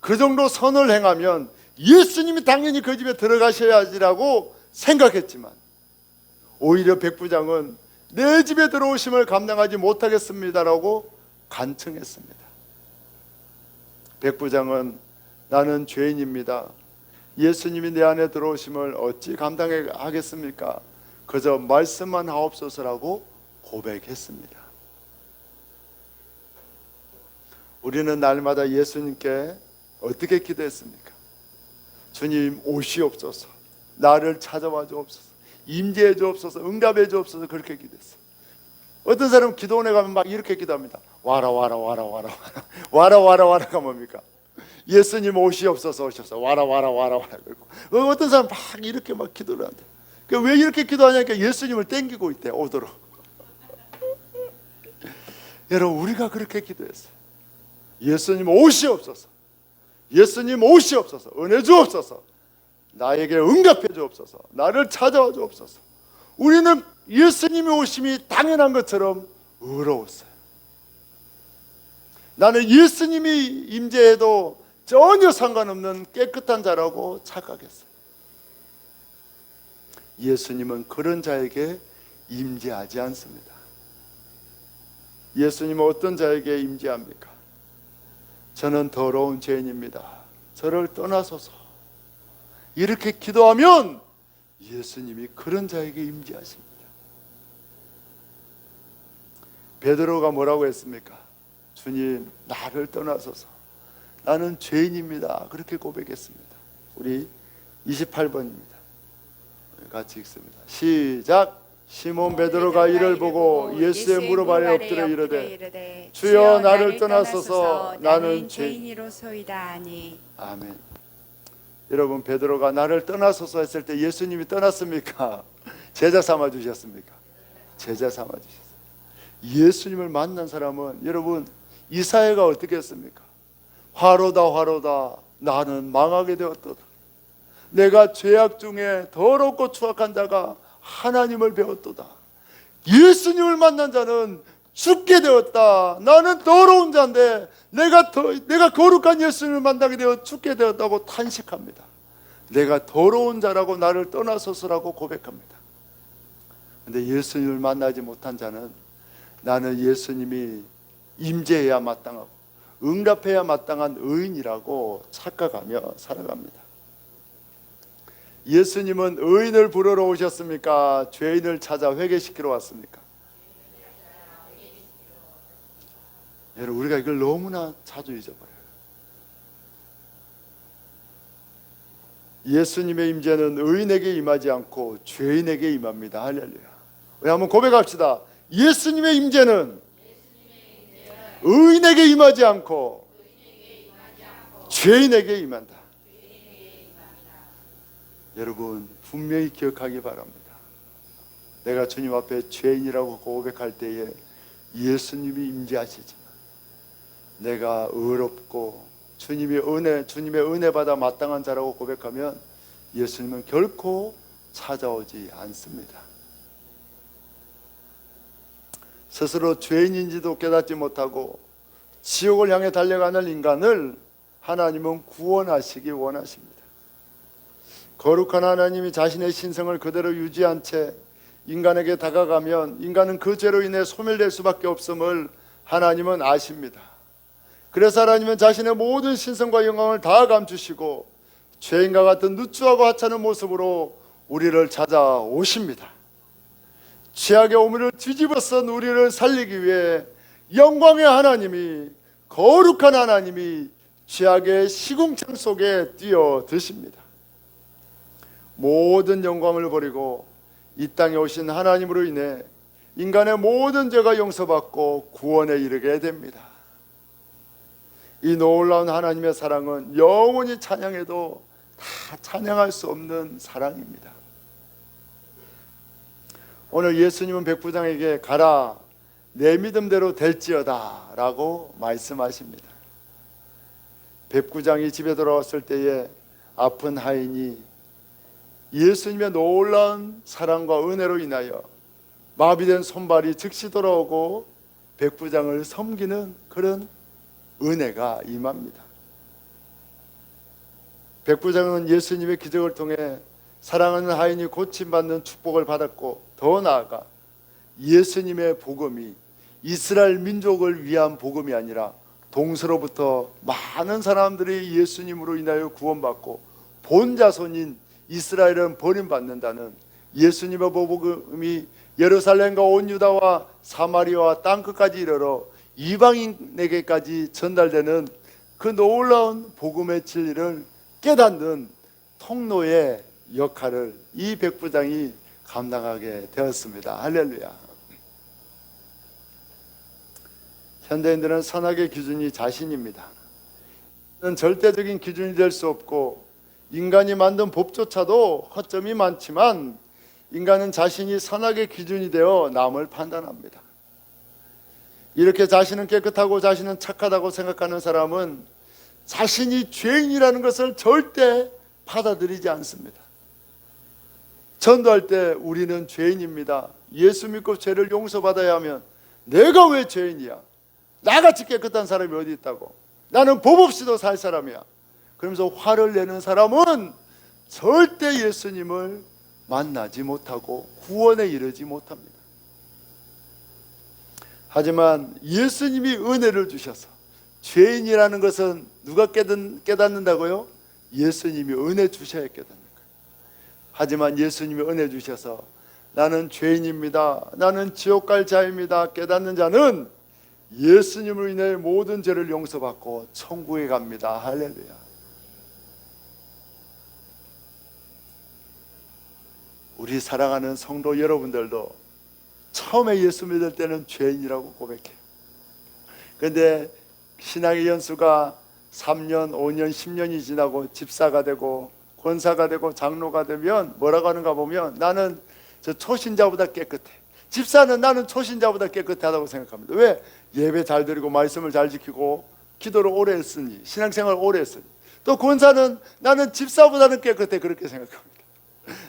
그 정도 선을 행하면 예수님이 당연히 그 집에 들어가셔야지라고 생각했지만 오히려 백부장은 내 집에 들어오심을 감당하지 못하겠습니다라고 간청했습니다. 백부장은 나는 죄인입니다. 예수님이 내 안에 들어오심을 어찌 감당하겠습니까? 그저 말씀만 하옵소서라고 고백했습니다. 우리는 날마다 예수님께 어떻게 기도했습니까? 주님 오시옵소서, 나를 찾아와 주옵소서, 임재해 주옵소서, 응답해 주옵소서, 그렇게 기도했어요. 어떤 사람은 기도원에 가면 막 이렇게 기도합니다. 와라 와라 와라 와라 와라 와라 와라가 뭡니까? 예수님 오시옵소서, 오셔서 와라 와라 와라 와라. 그리고 어떤 사람 막 이렇게 막 기도를 한대. 왜 이렇게 기도하냐니까 예수님을 땡기고 있대, 오도록. 여러분, 우리가 그렇게 기도했어요. 예수님 오시옵소서, 예수님 오시옵소서, 은혜 주옵소서, 나에게 응답해 주옵소서, 나를 찾아와 주옵소서. 우리는 예수님의 오심이 당연한 것처럼 의로웠어요. 나는 예수님이 임재해도 전혀 상관없는 깨끗한 자라고 착각했어요. 예수님은 그런 자에게 임재하지 않습니다. 예수님은 어떤 자에게 임재합니까? 저는 더러운 죄인입니다. 저를 떠나소서. 이렇게 기도하면 예수님이 그런 자에게 임재하십니다. 베드로가 뭐라고 했습니까? 주님, 나를 떠나소서. 나는 죄인입니다. 그렇게 고백했습니다. 우리 28번입니다. 같이 읽습니다. 시작. 시몬 베드로가 이를 보고 예수의 무릎 아래 엎드려 이르되 주여 나를 떠나소서, 나는 죄인이로소이다 하니. 아멘. 여러분, 베드로가 나를 떠나소서 했을 때 예수님이 떠났습니까? 제자 삼아 주셨습니까? 제자 삼아 주셨어요. 예수님을 만난 사람은, 여러분, 이사야가 어떻게 했습니까? 화로다 화로다, 나는 망하게 되었도다. 내가 죄악 중에 더럽고 추악한 자가 하나님을 배웠도다. 예수님을 만난 자는 죽게 되었다. 나는 더러운 자인데 내가 거룩한 예수님을 만나게 되어 죽게 되었다고 탄식합니다. 내가 더러운 자라고 나를 떠나소서라고 고백합니다. 그런데 예수님을 만나지 못한 자는 나는 예수님이 임재해야 마땅하고 응답해야 마땅한 의인이라고 착각하며 살아갑니다. 예수님은 의인을 부르러 오셨습니까? 죄인을 찾아 회개시키러 왔습니까? 여러분, 우리가 이걸 너무나 자주 잊어버려요. 예수님의 임재는 의인에게 임하지 않고 죄인에게 임합니다. 할렐루야. 우리 한번 고백합시다. 예수님의 임재는 의인에게 임하지 않고 죄인에게 임한다. 여러분, 분명히 기억하기 바랍니다. 내가 주님 앞에 죄인이라고 고백할 때에 예수님이 임재하시지만 내가 의롭고 주님의 은혜 받아 마땅한 자라고 고백하면 예수님은 결코 찾아오지 않습니다. 스스로 죄인인지도 깨닫지 못하고 지옥을 향해 달려가는 인간을 하나님은 구원하시기 원하십니다. 거룩한 하나님이 자신의 신성을 그대로 유지한 채 인간에게 다가가면 인간은 그 죄로 인해 소멸될 수밖에 없음을 하나님은 아십니다. 그래서 하나님은 자신의 모든 신성과 영광을 다 감추시고 죄인과 같은 누추하고 하찮은 모습으로 우리를 찾아오십니다. 죄악의 오물을 뒤집어쓴 우리를 살리기 위해 영광의 하나님이, 거룩한 하나님이 죄악의 시궁창 속에 뛰어드십니다. 모든 영광을 버리고 이 땅에 오신 하나님으로 인해 인간의 모든 죄가 용서받고 구원에 이르게 됩니다. 이 놀라운 하나님의 사랑은 영원히 찬양해도 다 찬양할 수 없는 사랑입니다. 오늘 예수님은 백부장에게 가라, 내 믿음대로 될지어다 라고 말씀하십니다. 백부장이 집에 돌아왔을 때에 아픈 하인이 예수님의 놀라운 사랑과 은혜로 인하여 마비된 손발이 즉시 돌아오고 백부장을 섬기는 그런 은혜가 임합니다. 백부장은 예수님의 기적을 통해 사랑하는 하인이 고침받는 축복을 받았고, 더 나아가 예수님의 복음이 이스라엘 민족을 위한 복음이 아니라 동서로부터 많은 사람들이 예수님으로 인하여 구원받고 본 자손인 이스라엘은 버림받는다는 예수님의 복음이 예루살렘과 온 유다와 사마리아와 땅끝까지 이르러 이방인에게까지 전달되는 그 놀라운 복음의 진리를 깨닫는 통로의 역할을 이 백부장이 감당하게 되었습니다. 할렐루야. 현대인들은 선악의 기준이 자신입니다. 절대적인 기준이 될 수 없고 인간이 만든 법조차도 허점이 많지만 인간은 자신이 선악의 기준이 되어 남을 판단합니다. 이렇게 자신은 깨끗하고 자신은 착하다고 생각하는 사람은 자신이 죄인이라는 것을 절대 받아들이지 않습니다. 전도할 때 우리는 죄인입니다. 예수 믿고 죄를 용서받아야 하면 내가 왜 죄인이야? 나같이 깨끗한 사람이 어디 있다고? 나는 법 없이도 살 사람이야. 그러면서 화를 내는 사람은 절대 예수님을 만나지 못하고 구원에 이르지 못합니다. 하지만 예수님이 은혜를 주셔서 죄인이라는 것은 누가 깨닫는다고요? 예수님이 은혜 주셔야 깨닫는 거예요. 하지만 예수님이 은혜 주셔서 나는 죄인입니다, 나는 지옥 갈 자입니다 깨닫는 자는 예수님으로 인해 모든 죄를 용서받고 천국에 갑니다. 할렐루야. 우리 사랑하는 성도 여러분들도 처음에 예수 믿을 때는 죄인이라고 고백해요. 그런데 신앙의 연수가 3년, 5년, 10년이 지나고 집사가 되고 권사가 되고 장로가 되면 뭐라고 하는가 보면 나는 저 초신자보다 깨끗해. 집사는 나는 초신자보다 깨끗하다고 생각합니다. 왜? 예배 잘 드리고 말씀을 잘 지키고 기도를 오래 했으니, 신앙생활을 오래 했으니. 또 권사는 나는 집사보다는 깨끗해, 그렇게 생각합니다.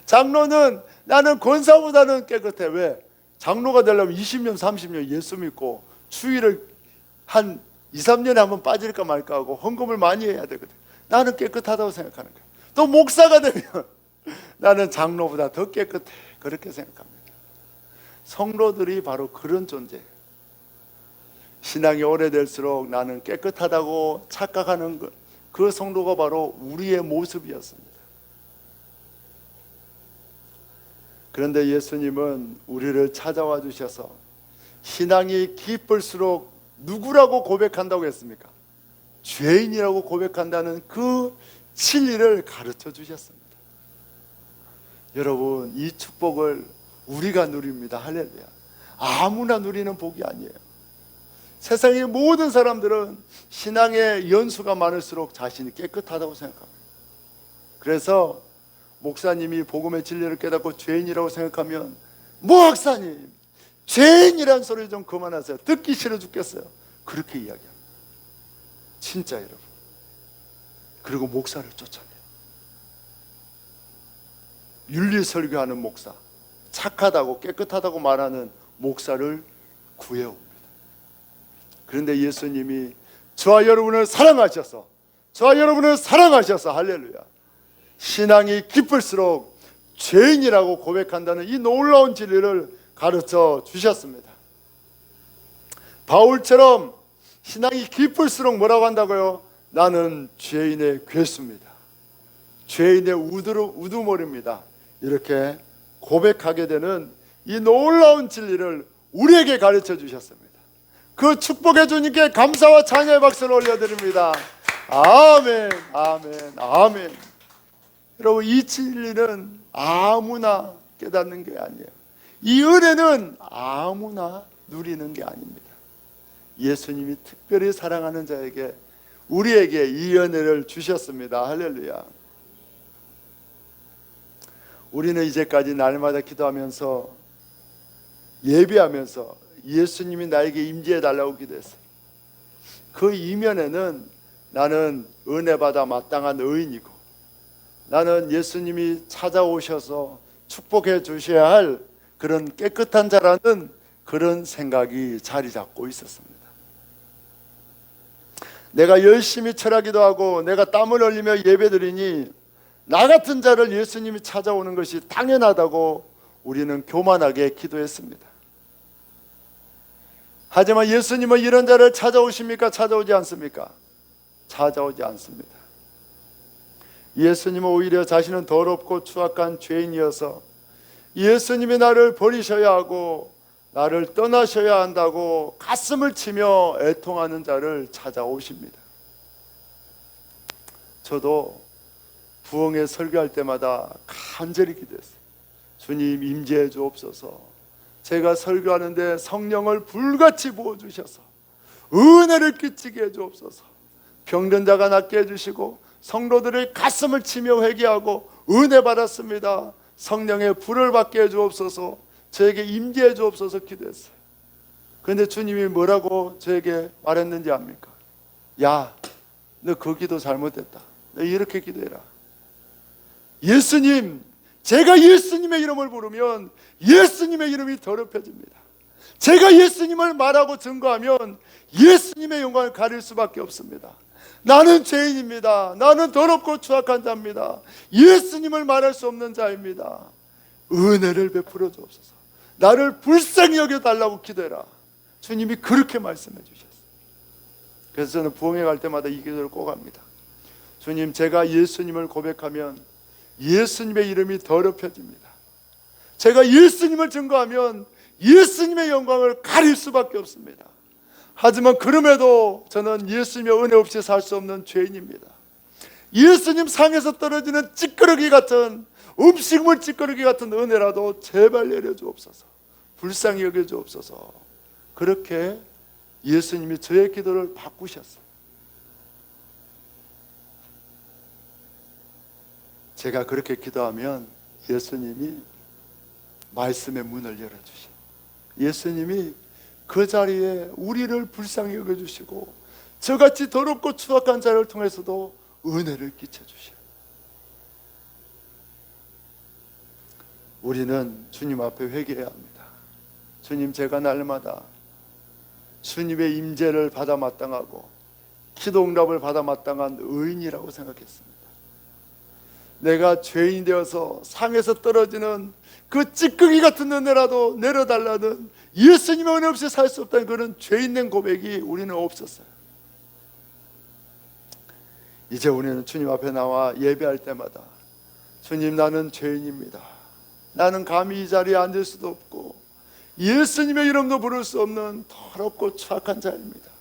장로는 나는 권사보다는 깨끗해. 왜? 장로가 되려면 20년 30년 예수 믿고 추위를 한 2, 3년에 한번 빠질까 말까 하고 헌금을 많이 해야 되거든. 나는 깨끗하다고 생각하는 거야. 또 목사가 되면 나는 장로보다 더 깨끗해, 그렇게 생각합니다. 성도들이 바로 그런 존재예요. 신앙이 오래될수록 나는 깨끗하다고 착각하는 그 성도가 바로 우리의 모습이었습니다. 그런데 예수님은 우리를 찾아와 주셔서 신앙이 깊을수록 누구라고 고백한다고 했습니까? 죄인이라고 고백한다는 그 진리를 가르쳐 주셨습니다. 여러분, 이 축복을 우리가 누립니다. 할렐루야. 아무나 누리는 복이 아니에요. 세상의 모든 사람들은 신앙의 연수가 많을수록 자신이 깨끗하다고 생각합니다. 그래서 목사님이 복음의 진리를 깨닫고 죄인이라고 생각하면 목사님, 죄인이란 소리 좀 그만하세요. 듣기 싫어 죽겠어요. 그렇게 이야기합니다. 진짜 여러분. 그리고 목사를 쫓아내요. 윤리 설교하는 목사, 착하다고 깨끗하다고 말하는 목사를 구해옵니다. 그런데 예수님이 저와 여러분을 사랑하셔서 할렐루야, 신앙이 깊을수록 죄인이라고 고백한다는 이 놀라운 진리를 가르쳐 주셨습니다. 바울처럼 신앙이 깊을수록 뭐라고 한다고요? 나는 죄인의 괴수입니다, 죄인의 우두머리입니다, 이렇게 고백하게 되는 이 놀라운 진리를 우리에게 가르쳐 주셨습니다. 그 축복해 주님께 감사와 찬양의 박수를 올려드립니다. 아멘, 아멘, 아멘. 여러분, 이 진리는 아무나 깨닫는 게 아니에요. 이 은혜는 아무나 누리는 게 아닙니다. 예수님이 특별히 사랑하는 자에게, 우리에게 이 은혜를 주셨습니다. 할렐루야. 우리는 이제까지 날마다 기도하면서 예배하면서 예수님이 나에게 임재해 달라고 기도했어요. 그 이면에는 나는 은혜 받아 마땅한 의인이고, 나는 예수님이 찾아오셔서 축복해 주셔야 할 그런 깨끗한 자라는 그런 생각이 자리 잡고 있었습니다. 내가 열심히 철하기도 하고 내가 땀을 흘리며 예배드리니 나 같은 자를 예수님이 찾아오는 것이 당연하다고 우리는 교만하게 기도했습니다. 하지만 예수님은 이런 자를 찾아오십니까? 찾아오지 않습니까? 찾아오지 않습니다. 예수님은 오히려 자신은 더럽고 추악한 죄인이어서 예수님이 나를 버리셔야 하고 나를 떠나셔야 한다고 가슴을 치며 애통하는 자를 찾아오십니다. 저도 부흥회 설교할 때마다 간절히 기도했어요. 주님 임재해 주옵소서. 제가 설교하는데 성령을 불같이 부어주셔서 은혜를 끼치게 해 주옵소서. 병든 자가 낫게 해주시고 성도들의 가슴을 치며 회개하고 은혜 받았습니다. 성령의 불을 받게 해 주옵소서. 저에게 임재해 주옵소서 기도했어요. 그런데 주님이 뭐라고 저에게 말했는지 압니까? 야, 너 그 기도 잘못했다. 너 이렇게 기도해라. 예수님, 제가 예수님의 이름을 부르면 예수님의 이름이 더럽혀집니다. 제가 예수님을 말하고 증거하면 예수님의 영광을 가릴 수밖에 없습니다. 나는 죄인입니다. 나는 더럽고 추악한 자입니다. 예수님을 말할 수 없는 자입니다. 은혜를 베풀어 주옵소서. 나를 불쌍히 여겨달라고 기도해라. 주님이 그렇게 말씀해 주셨어요. 그래서 저는 부흥회 갈 때마다 이 기도를 꼭 합니다. 주님, 제가 예수님을 고백하면 예수님의 이름이 더럽혀집니다. 제가 예수님을 증거하면 예수님의 영광을 가릴 수밖에 없습니다. 하지만 그럼에도 저는 예수님의 은혜 없이 살 수 없는 죄인입니다. 예수님 상에서 떨어지는 찌꺼러기 같은, 음식물 찌꺼러기 같은 은혜라도 제발 내려주옵소서. 불쌍히 여겨주옵소서. 그렇게 예수님이 저의 기도를 바꾸셨어요. 제가 그렇게 기도하면 예수님이 말씀의 문을 열어주시고, 예수님이 그 자리에 우리를 불쌍히 여겨주시고 저같이 더럽고 추악한 자를 통해서도 은혜를 끼쳐주셔요. 우리는 주님 앞에 회개해야 합니다. 주님, 제가 날마다 주님의 임재를 받아 마땅하고 기도 응답을 받아 마땅한 의인이라고 생각했습니다. 내가 죄인 되어서 상에서 떨어지는 그 찌꺼기 같은 은혜라도 내려달라는, 예수님의 은혜 없이 살 수 없다는 그런 죄인된 고백이 우리는 없었어요. 이제 우리는 주님 앞에 나와 예배할 때마다 주님, 나는 죄인입니다. 나는 감히 이 자리에 앉을 수도 없고 예수님의 이름도 부를 수 없는 더럽고 추악한 자입니다.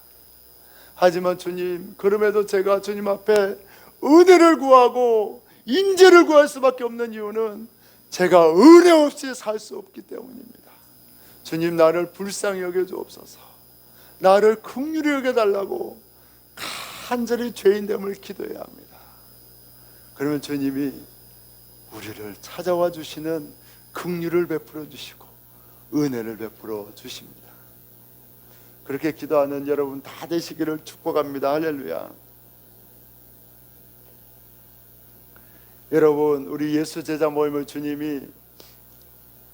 하지만 주님, 그럼에도 제가 주님 앞에 은혜를 구하고 인재를 구할 수밖에 없는 이유는 제가 은혜 없이 살 수 없기 때문입니다. 주님, 나를 불쌍히 여겨주옵소서. 나를 긍휼히 여겨달라고 간절히 죄인됨을 기도해야 합니다. 그러면 주님이 우리를 찾아와 주시는 긍휼을 베풀어 주시고 은혜를 베풀어 주십니다. 그렇게 기도하는 여러분 다 되시기를 축복합니다. 할렐루야. 여러분, 우리 예수 제자 모임을 주님이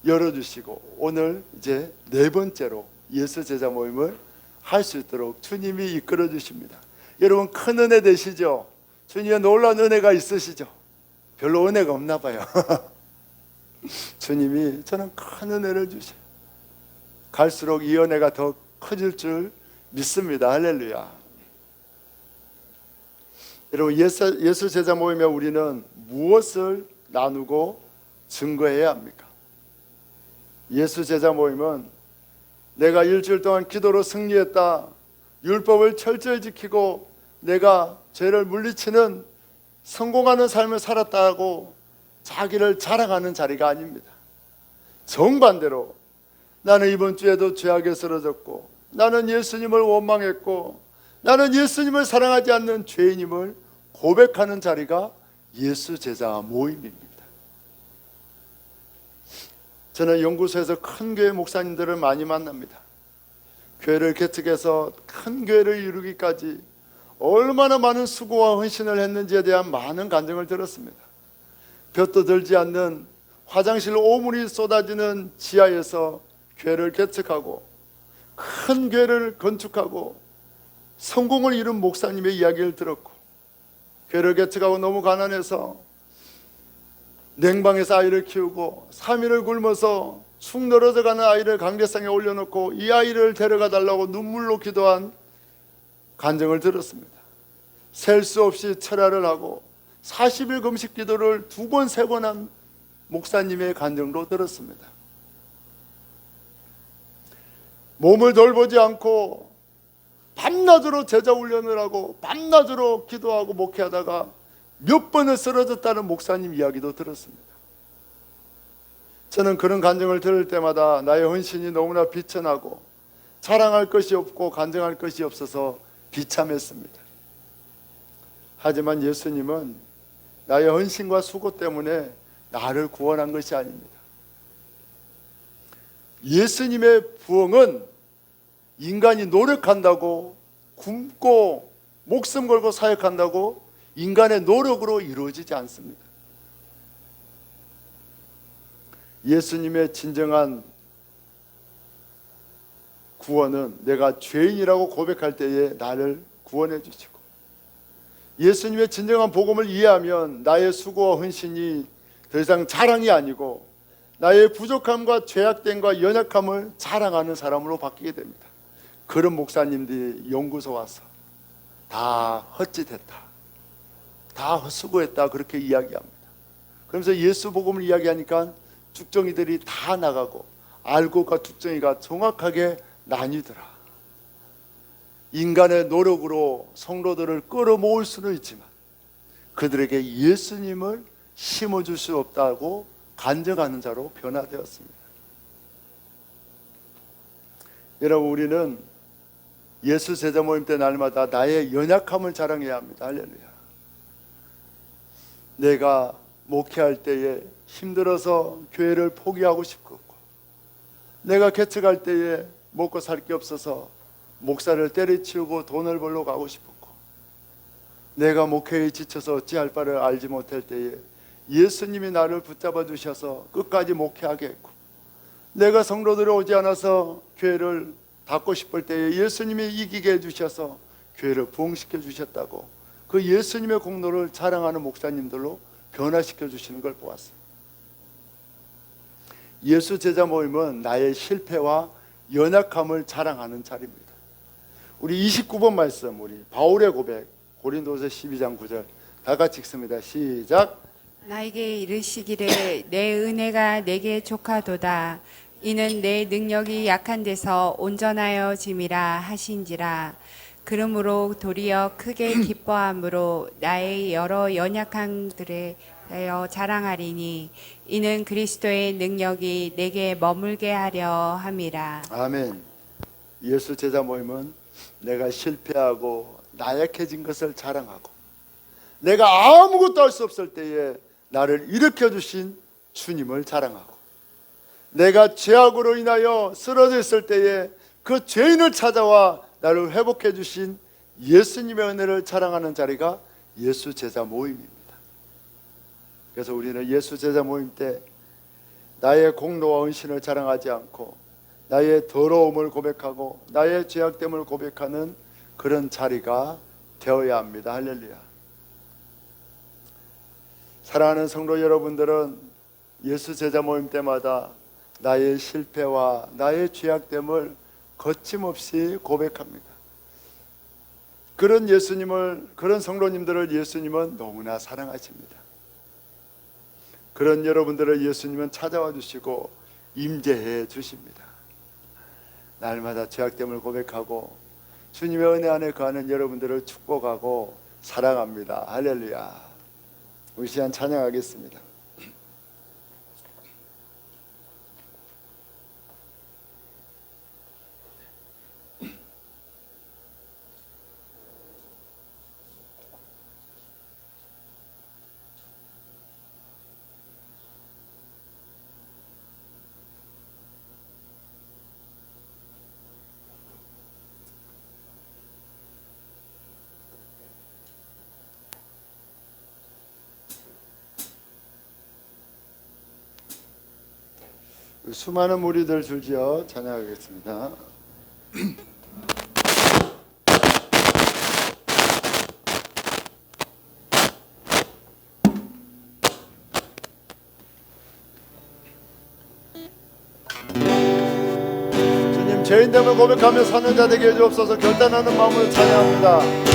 열어주시고 오늘 이제 네 번째로 예수 제자 모임을 할 수 있도록 주님이 이끌어 주십니다. 여러분, 큰 은혜 되시죠? 주님의 놀라운 은혜가 있으시죠? 별로 은혜가 없나 봐요. 주님이 저는 큰 은혜를 주셔요. 갈수록 이 은혜가 더 커질 줄 믿습니다. 할렐루야. 여러분, 예수 제자 모임에 우리는 무엇을 나누고 증거해야 합니까? 예수 제자 모임은 내가 일주일 동안 기도로 승리했다, 율법을 철저히 지키고 내가 죄를 물리치는 성공하는 삶을 살았다고 자기를 자랑하는 자리가 아닙니다. 정반대로 나는 이번 주에도 죄악에 쓰러졌고 나는 예수님을 원망했고 나는 예수님을 사랑하지 않는 죄인임을 고백하는 자리가 예수 제자 모임입니다. 저는 연구소에서 큰 교회 목사님들을 많이 만납니다. 교회를 개척해서 큰 교회를 이루기까지 얼마나 많은 수고와 헌신을 했는지에 대한 많은 간증을 들었습니다. 볕도 들지 않는 화장실 오물이 쏟아지는 지하에서 교회를 개척하고 큰 교회를 건축하고 성공을 이룬 목사님의 이야기를 들었고, 교회를 개척하고 너무 가난해서 냉방에서 아이를 키우고 3일을 굶어서 축 늘어져 가는 아이를 강대상에 올려놓고 이 아이를 데려가 달라고 눈물로 기도한 간증을 들었습니다. 셀 수 없이 철야를 하고 40일 금식 기도를 2번, 3번 한 목사님의 간증도 들었습니다. 몸을 돌보지 않고 밤낮으로 제자 훈련을 하고 밤낮으로 기도하고 목회하다가 몇 번을 쓰러졌다는 목사님 이야기도 들었습니다. 저는 그런 간증을 들을 때마다 나의 헌신이 너무나 비천하고 자랑할 것이 없고 간증할 것이 없어서 비참했습니다. 하지만 예수님은 나의 헌신과 수고 때문에 나를 구원한 것이 아닙니다. 예수님의 부흥은 인간이 노력한다고, 굶고 목숨 걸고 사역한다고 인간의 노력으로 이루어지지 않습니다. 예수님의 진정한 구원은 내가 죄인이라고 고백할 때에 나를 구원해 주시고, 예수님의 진정한 복음을 이해하면 나의 수고와 헌신이 더 이상 자랑이 아니고 나의 부족함과 죄악됨과 연약함을 자랑하는 사람으로 바뀌게 됩니다. 그런 목사님들이 연구소 와서 다 헛짓했다, 다 헛수고했다 그렇게 이야기합니다. 그러면서 예수 복음을 이야기하니까 죽정이들이 다 나가고 알곡과 죽정이가 정확하게 나뉘더라. 인간의 노력으로 성도들을 끌어모을 수는 있지만 그들에게 예수님을 심어줄 수 없다고 간증하는 자로 변화되었습니다. 여러분, 우리는 예수 제자 모임 때 날마다 나의 연약함을 자랑해야 합니다. 할렐루야. 내가 목회할 때에 힘들어서 교회를 포기하고 싶었고, 내가 개척할 때에 먹고 살 게 없어서 목사를 때려치우고 돈을 벌러 가고 싶었고, 내가 목회에 지쳐서 어찌할 바를 알지 못할 때에 예수님이 나를 붙잡아 주셔서 끝까지 목회하게 했고, 내가 성도들이 오지 않아서 교회를 닫고 싶을 때에 예수님이 이기게 해주셔서 교회를 부흥시켜 주셨다고 그 예수님의 공로를 자랑하는 목사님들로 변화시켜 주시는 걸 보았어요. 예수 제자 모임은 나의 실패와 연약함을 자랑하는 자리입니다. 우리 29번 말씀, 우리 바울의 고백, 고린도서 12장 9절 다 같이 읽습니다. 시작. 나에게 이르시기를 내 은혜가 내게 족하도다. 이는 내 능력이 약한 데서 온전하여 짐이라 하신지라. 그러므로 도리어 크게 기뻐함으로 나의 여러 연약함들에 대하여 자랑하리니 이는 그리스도의 능력이 내게 머물게 하려 함이라. 아멘. 예수 제자 모임은 내가 실패하고 나약해진 것을 자랑하고, 내가 아무것도 할 수 없을 때에 나를 일으켜 주신 주님을 자랑하고, 내가 죄악으로 인하여 쓰러져 있을 때에 그 죄인을 찾아와 나를 회복해 주신 예수님의 은혜를 자랑하는 자리가 예수 제자 모임입니다. 그래서 우리는 예수 제자 모임 때 나의 공로와 헌신을 자랑하지 않고 나의 더러움을 고백하고 나의 죄악됨을 고백하는 그런 자리가 되어야 합니다. 할렐루야. 사랑하는 성도 여러분들은 예수 제자 모임 때마다 나의 실패와 나의 죄악됨을 거침없이 고백합니다. 그런 예수님을, 그런 성도님들을 예수님은 너무나 사랑하십니다. 그런 여러분들을 예수님은 찾아와 주시고 임재해 주십니다. 날마다 죄악됨을 고백하고 주님의 은혜 안에 거하는 여러분들을 축복하고 사랑합니다. 할렐루야. 우리 시간 찬양하겠습니다. 수많은 무리들 줄지어 찬양하겠습니다. 주님, 죄인됨을 고백하며 사는 자 되게 해주옵소서. 결단하는 마음으로 찬양합니다.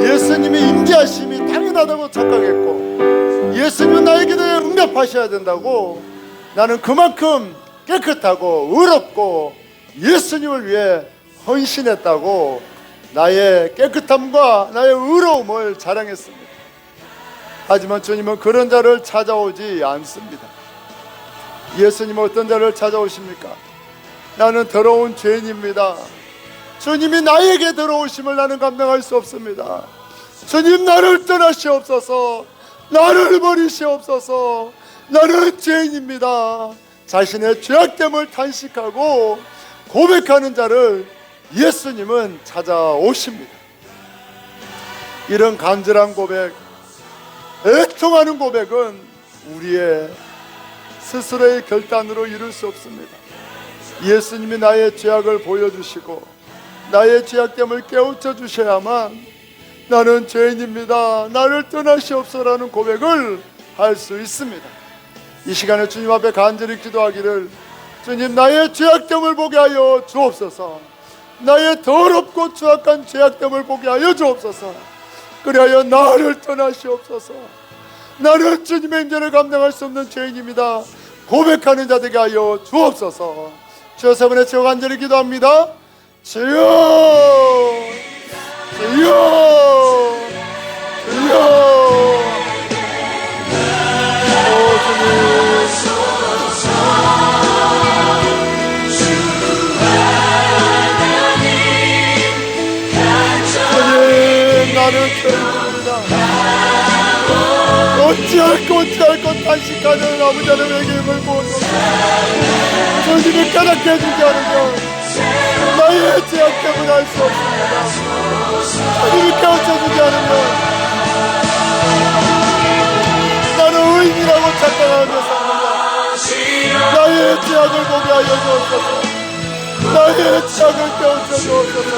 예수님의 임재하심이 당연하다고 착각했고, 예수님은 나의 기도에 응답하셔야 된다고, 나는 그만큼 깨끗하고 의롭고 예수님을 위해 헌신했다고 나의 깨끗함과 나의 의로움을 자랑했습니다. 하지만 주님은 그런 자를 찾아오지 않습니다. 예수님은 어떤 자를 찾아오십니까? 나는 더러운 죄인입니다. 주님이 나에게 들어오심을 나는 감당할 수 없습니다. 주님, 나를 떠나시옵소서. 나를 버리시옵소서. 나는 죄인입니다. 자신의 죄악됨을 탄식하고 고백하는 자를 예수님은 찾아오십니다. 이런 간절한 고백, 애통하는 고백은 우리의 스스로의 결단으로 이룰 수 없습니다. 예수님이 나의 죄악을 보여주시고 나의 죄악됨을 깨우쳐 주셔야만 나는 죄인입니다, 나를 떠나시옵소서라는 고백을 할 수 있습니다. 이 시간에 주님 앞에 간절히 기도하기를, 주님, 나의 죄악됨을 보게 하여 주옵소서. 나의 더럽고 추악한 죄악됨을 보게 하여 주옵소서. 그리하여 나를 떠나시옵소서. 나는 주님의 임재를 감당할 수 없는 죄인입니다, 고백하는 자 되게 하여 주옵소서. 주여, 세 번의 제가 간절히 기도합니다. 주여, 주여, 주여. 나는 죄인입니다. 어찌할 것 탄식하는 아버지 하나님에게 힘을 부어주옵소서. 주님이 깨닫게 해주지 않으면 나의 죄악 때문에 할 수 없습니다. 주님이 깨우쳐주지 않으면 나는 의인이라고 착각하며 삽니다. 나의 죄악을 보게 하여 주옵소서. 나의 죄악을 깨우쳐 주옵소서.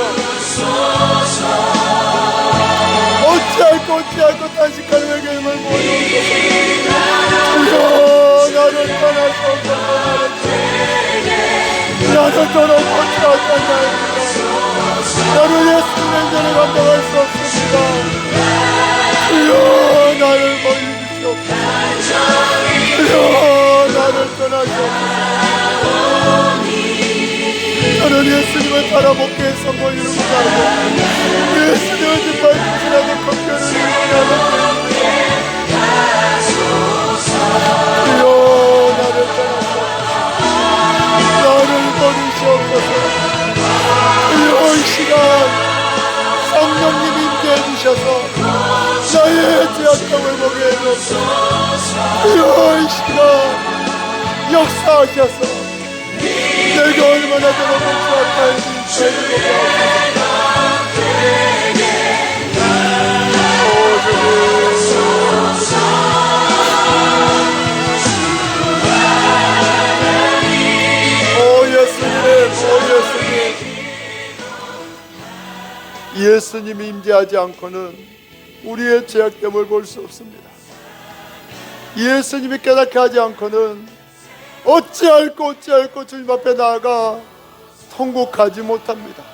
어찌할꼬 단식하는 외계임을 모여오소서. 주여 나를 떠나소서. 나를 떠나고 죄악한 자입니다. 나를 예수님의 죄를 감당할 수 없습니다. 주여 나를 멀리 주시옵소서. 주여 나를 떠나시옵소서. 저는 예수님을 따라 목회의 성공을 이루고 살고 예수님을 짓밟고 지나는 걱정을 이루고 주여 나를 떠나시옵소서. 나를 버리시옵소서. 주여 이 시간 성령님 임재해 주셔서 나의 죄악감을 보게 해주옵소서. 주여 이 시간 역사하셔서 내가 얼마나 더럽고 추악한지 죄를 보게 하옵소서. 예수님이 임재하지 않고는 우리의 죄악됨을 볼 수 없습니다. 예수님이 깨닫게 하지 않고는 어찌할꼬 주님 앞에 나아가 통곡하지 못합니다.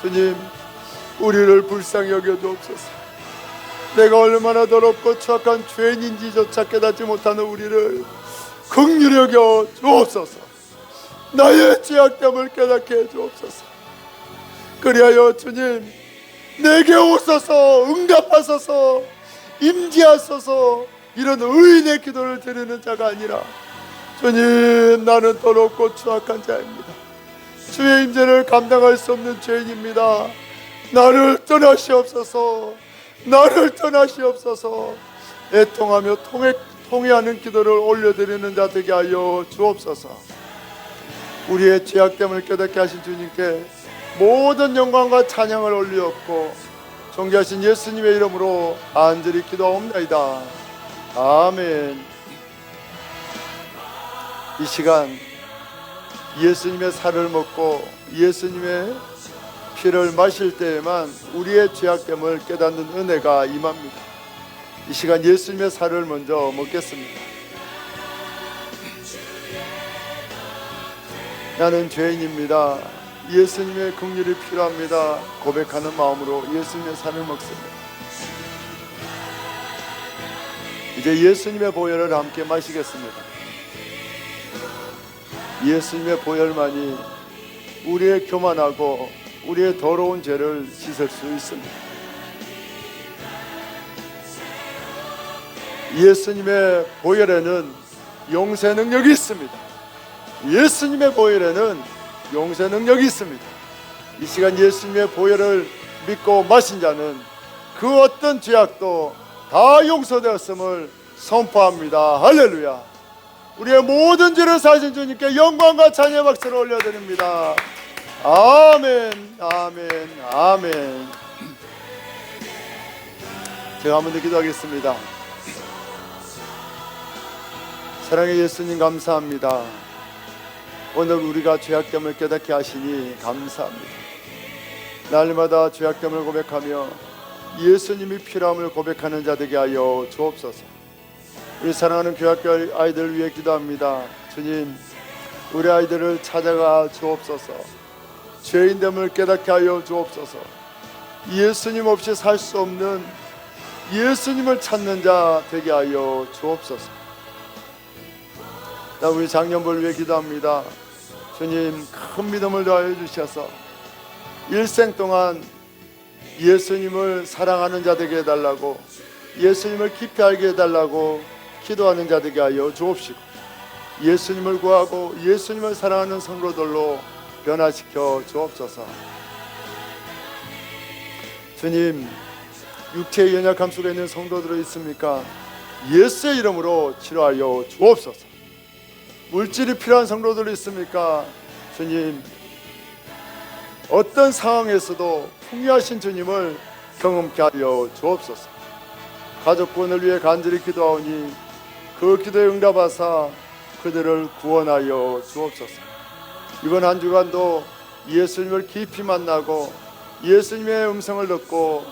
주님, 우리를 불쌍히 여겨 주옵소서. 내가 얼마나 더럽고 추악한 죄인인지조차 깨닫지 못하는 우리를 긍휼히 여겨 주옵소서. 나의 죄악됨을 깨닫게 해 주옵소서. 그리하여 주님, 내게 오소서, 응답하소서, 임재하소서. 이런 의인의 기도를 드리는 자가 아니라 주님, 나는 더럽고 추악한 자입니다. 주의 임재를 감당할 수 없는 죄인입니다. 나를 떠나시옵소서. 나를 떠나시옵소서. 애통하며 통회하는 기도를 올려드리는 자 되게 하여 주옵소서. 우리의 죄악됨을 깨닫게 하신 주님께 모든 영광과 찬양을 올리옵고 존귀하신 예수님의 이름으로 간절히 기도하옵나이다. 아멘. 이 시간 예수님의 살을 먹고 예수님의 피를 마실 때에만 우리의 죄악됨을 깨닫는 은혜가 임합니다. 이 시간 예수님의 살을 먼저 먹겠습니다. 나는 죄인입니다. 예수님의 긍휼이 필요합니다. 고백하는 마음으로 예수님의 살을 먹습니다. 이제 예수님의 보혈을 함께 마시겠습니다. 예수님의 보혈만이 우리의 교만하고 우리의 더러운 죄를 씻을 수 있습니다. 예수님의 보혈에는 용서의 능력이 있습니다. 예수님의 보혈에는 용서의 능력이 있습니다. 이 시간 예수님의 보혈을 믿고 마신 자는 그 어떤 죄악도 다 용서되었음을 선포합니다. 할렐루야. 우리의 모든 죄를 사신 주님께 영광과 찬양의 박수를 올려드립니다. 아멘, 아멘, 아멘. 제가 한 번 더 기도하겠습니다. 사랑의 예수님, 감사합니다. 오늘 우리가 죄악됨을 깨닫게 하시니 감사합니다. 날마다 죄악됨을 고백하며 예수님이 필요함을 고백하는 자 되게 하여 주옵소서. 우리 사랑하는 교학교 아이들을 위해 기도합니다. 주님, 우리 아이들을 찾아가 주옵소서. 죄인됨을 깨닫게 하여 주옵소서. 예수님 없이 살 수 없는 예수님을 찾는 자 되게 하여 주옵소서. 우리 장년부를 위해 기도합니다. 주님, 큰 믿음을 더하여 주셔서 일생 동안 예수님을 사랑하는 자 되게 해달라고, 예수님을 깊이 알게 해달라고 기도하는 자 되게 하여 주옵시고, 예수님을 구하고 예수님을 사랑하는 성도들로 변화시켜 주옵소서. 주님, 육체의 연약함 속에 있는 성도들이 있습니까? 예수의 이름으로 치료하여 주옵소서. 물질이 필요한 성도들이 있습니까? 주님, 어떤 상황에서도 풍요하신 주님을 경험케 하여 주옵소서. 가족군을 위해 간절히 기도하오니 그 기도에 응답하사 그들을 구원하여 주옵소서. 이번 한 주간도 예수님을 깊이 만나고 예수님의 음성을 듣고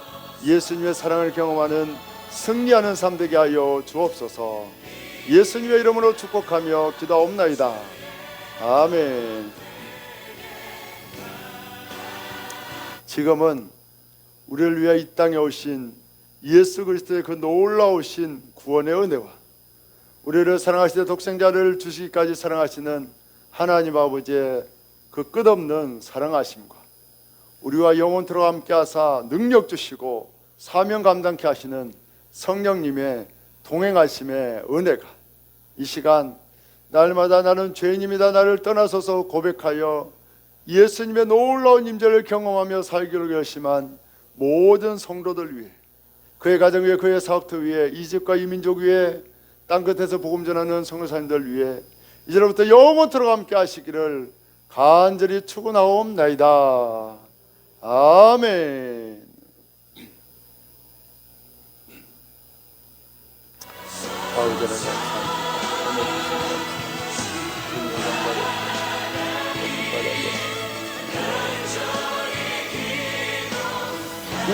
예수님의 사랑을 경험하는 승리하는 삶 되게 하여 주옵소서. 예수님의 이름으로 축복하며 기도하옵나이다. 아멘. 지금은 우리를 위해 이 땅에 오신 예수 그리스도의 그 놀라우신 구원의 은혜와 우리를 사랑하시되 독생자를 주시기까지 사랑하시는 하나님 아버지의 그 끝없는 사랑하심과 우리와 영원토록 함께 하사 능력 주시고 사명 감당케 하시는 성령님의 동행하심의 은혜가 이 시간 날마다 나는 죄인입니다 나를 떠나소서 고백하여 예수님의 놀라운 임재를 경험하며 살기로 결심한 모든 성도들 위해 그의 가정 위에 그의 사업터 위에 이 집과 이 민족 위에 땅끝에서 복음 전하는 성도사님들 위해 이제로부터 영원토록 함께 하시기를 간절히 축원하옵나이다. 아멘.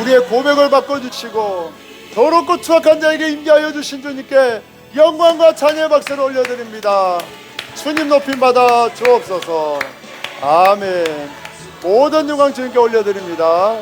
우리의 고백을 바꿔주시고 더럽고 추악한 자에게 임재하여 주신 주님께 영광과 찬양의 박수를 올려드립니다. 주님 높임 받아 주옵소서. 아멘. 모든 영광 주님께 올려드립니다.